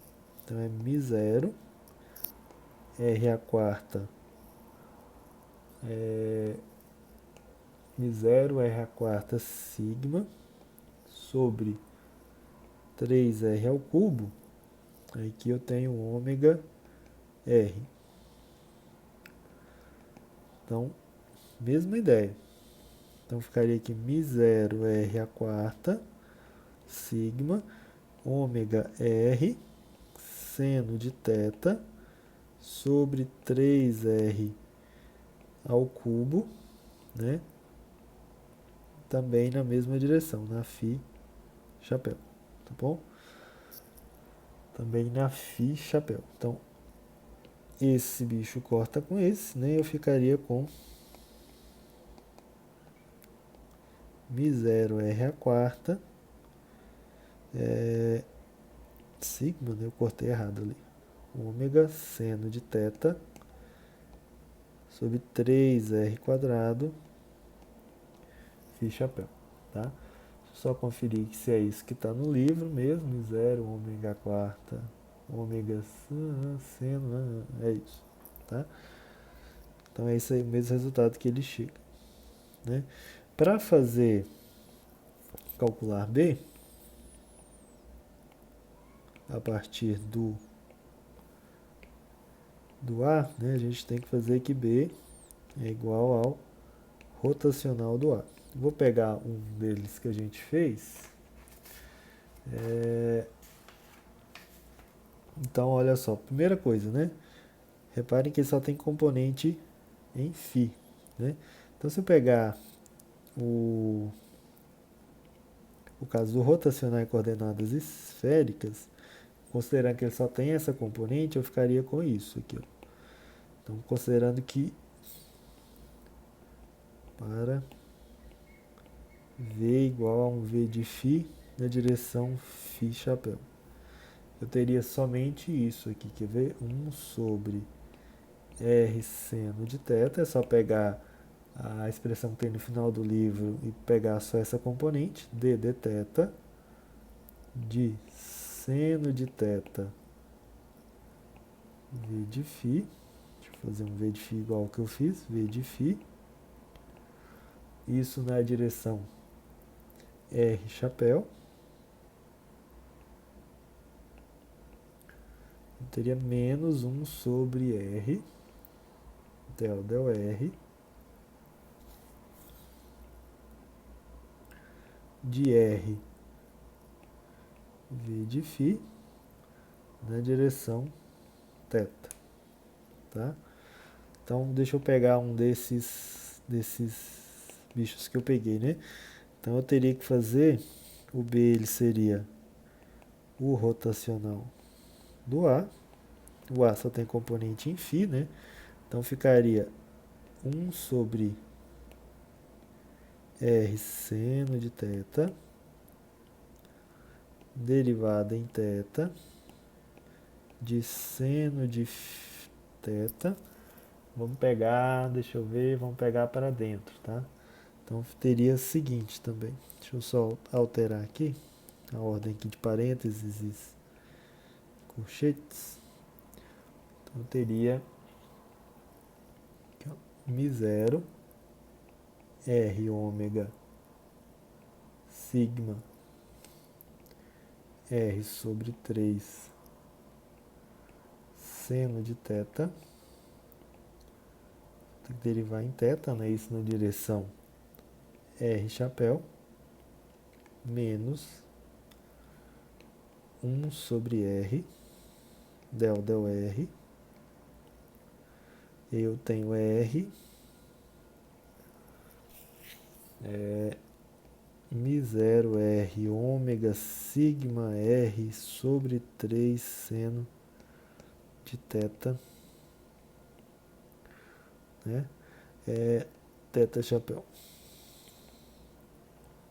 Então é μ0 R a quarta μ0 R a quarta sigma sobre 3R ao cubo. Aqui eu tenho ômega R. Então, mesma ideia. Então ficaria aqui μ0 R a quarta sigma ômega R seno de θ sobre 3R ao cubo, né? Também na mesma direção, na φ chapéu, tá bom? Também na φ chapéu. Então, esse bicho corta com esse, né? Eu ficaria com μ0 R a quarta sigma, né? Eu cortei errado ali. Ômega seno de θ sobre 3R quadrado φ chapéu, tá? Só conferir que se é isso que está no livro mesmo, 0, ômega quarta, ômega seno, é isso, tá? Então é esse aí o mesmo resultado que ele chega, né? Para fazer calcular B, a partir do A, né, a gente tem que fazer que B é igual ao rotacional do A. Vou pegar um deles que a gente fez. Então, olha só, primeira coisa, né? Reparem que ele só tem componente em φ, né? Então, se eu pegar o caso do rotacionar em coordenadas esféricas, considerando que ele só tem essa componente, eu ficaria com isso aqui, ó. Então, considerando que para V igual a um V de φ na direção φ chapéu, eu teria somente isso aqui, quer ver? 1 sobre R seno de θ, é só pegar a expressão que tem no final do livro e pegar só essa componente, d de θ, de seno de θ V de φ, deixa eu fazer um V de φ igual ao que eu fiz, V de φ, isso na direção R chapéu, eu teria menos 1 sobre R, del R, de R V de φ na direção θ, tá? Então, deixa eu pegar um desses bichos que eu peguei, né? Então, eu teria que fazer, o B ele seria o rotacional do A. O A só tem componente em φ, né? Então, ficaria 1 sobre R seno de θ, derivada em θ, de seno de θ. Vamos pegar, deixa eu ver, vamos pegar para dentro, tá? Então teria o seguinte também. Deixa eu só alterar aqui a ordem aqui de parênteses e colchetes. Então teria μ0 R ômega sigma R sobre 3 seno de θ. Tem que derivar em θ, né? Isso na direção R chapéu, menos 1 sobre R, del R. Eu tenho R, μ0 R ômega sigma R sobre 3 seno de θ, né? Θ chapéu.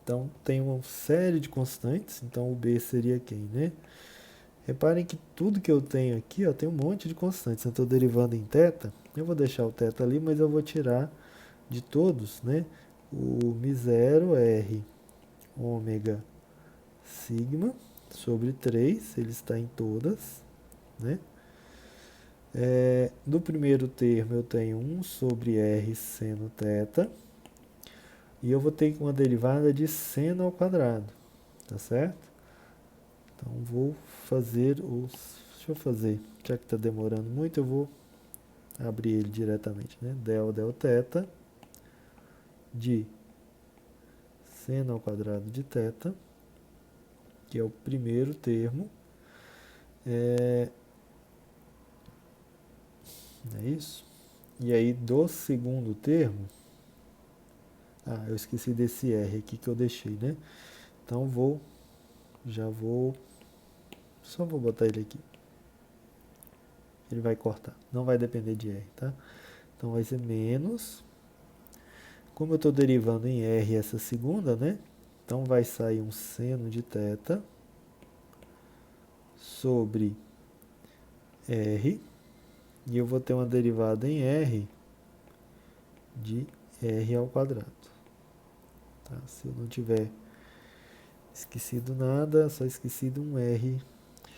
Então, tem uma série de constantes, então o B seria quem, né? Reparem que tudo que eu tenho aqui, ó, tem um monte de constantes. Eu estou derivando em θ, eu vou deixar o θ ali, mas eu vou tirar de todos, né? O μ0 R ômega sigma sobre 3, ele está em todas, né? No primeiro termo eu tenho 1 sobre R seno θ, e eu vou ter uma derivada de seno ao quadrado, tá certo? Então vou fazer deixa eu fazer, já que está demorando muito, eu vou abrir ele diretamente, né? Del θ de seno ao quadrado de θ, que é o primeiro termo, é isso? E aí do segundo termo, eu esqueci desse R aqui que eu deixei, né? Então só vou botar ele aqui. Ele vai cortar, não vai depender de R, tá? Então vai ser menos, como eu estou derivando em R essa segunda, né? Então vai sair um seno de θ sobre R, e eu vou ter uma derivada em R de R ao quadrado. Tá? Se eu não tiver esquecido nada, só esquecido um R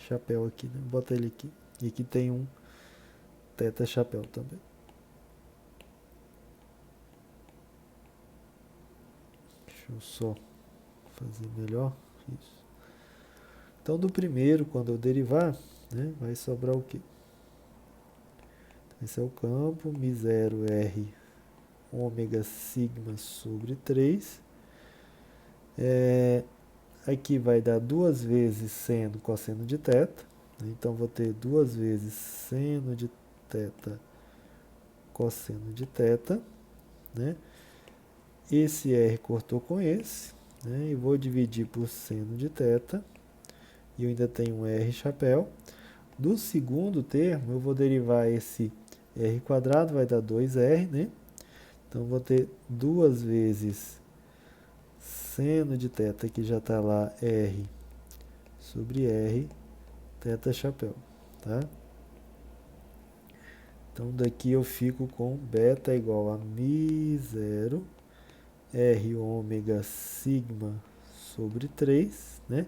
chapéu aqui, né? Bota ele aqui. E aqui tem um θ chapéu também. Deixa eu só fazer melhor. Isso. Então, do primeiro, quando eu derivar, né, vai sobrar o quê? Esse é o campo, μ0 R ômega sigma sobre 3. Aqui vai dar 2 vezes seno cosseno de θ. Então, vou ter 2 vezes seno de θ cosseno de θ, né? Esse R cortou com esse, né? E vou dividir por seno de θ. E eu ainda tenho um R chapéu. Do segundo termo, eu vou derivar esse R quadrado, vai dar 2R, né? Então, vou ter 2 vezes seno de θ, que já está lá, R sobre R, θ chapéu, tá? Então, daqui eu fico com beta igual a μ0 R ômega sigma sobre 3, né?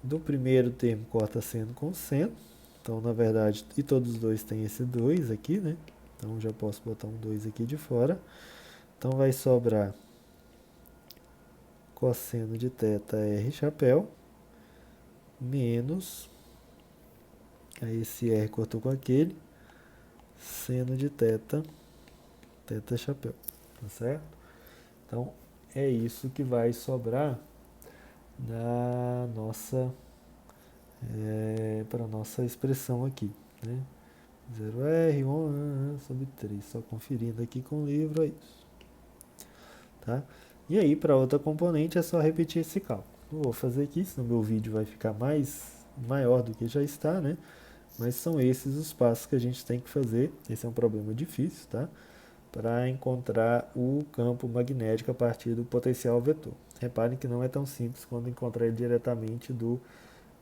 Do primeiro termo corta seno com seno. Então, na verdade, e todos os dois têm esse 2 aqui, né? Então, já posso botar um 2 aqui de fora. Então, vai sobrar cosseno de θ R chapéu, menos, aí esse R cortou com aquele, seno de θ chapéu, tá certo? Então, é isso que vai sobrar na nossa, para a nossa expressão aqui, né? 0R, 1 sobre 3, só conferindo aqui com o livro, é isso. Tá? E aí, para outra componente, é só repetir esse cálculo. Não vou fazer aqui, senão meu vídeo vai ficar maior do que já está, né? Mas são esses os passos que a gente tem que fazer. Esse é um problema difícil, tá? Para encontrar o campo magnético a partir do potencial vetor. Reparem que não é tão simples quando encontrar ele diretamente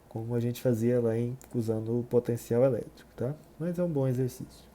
como a gente fazia lá usando o potencial elétrico, tá? Mas é um bom exercício.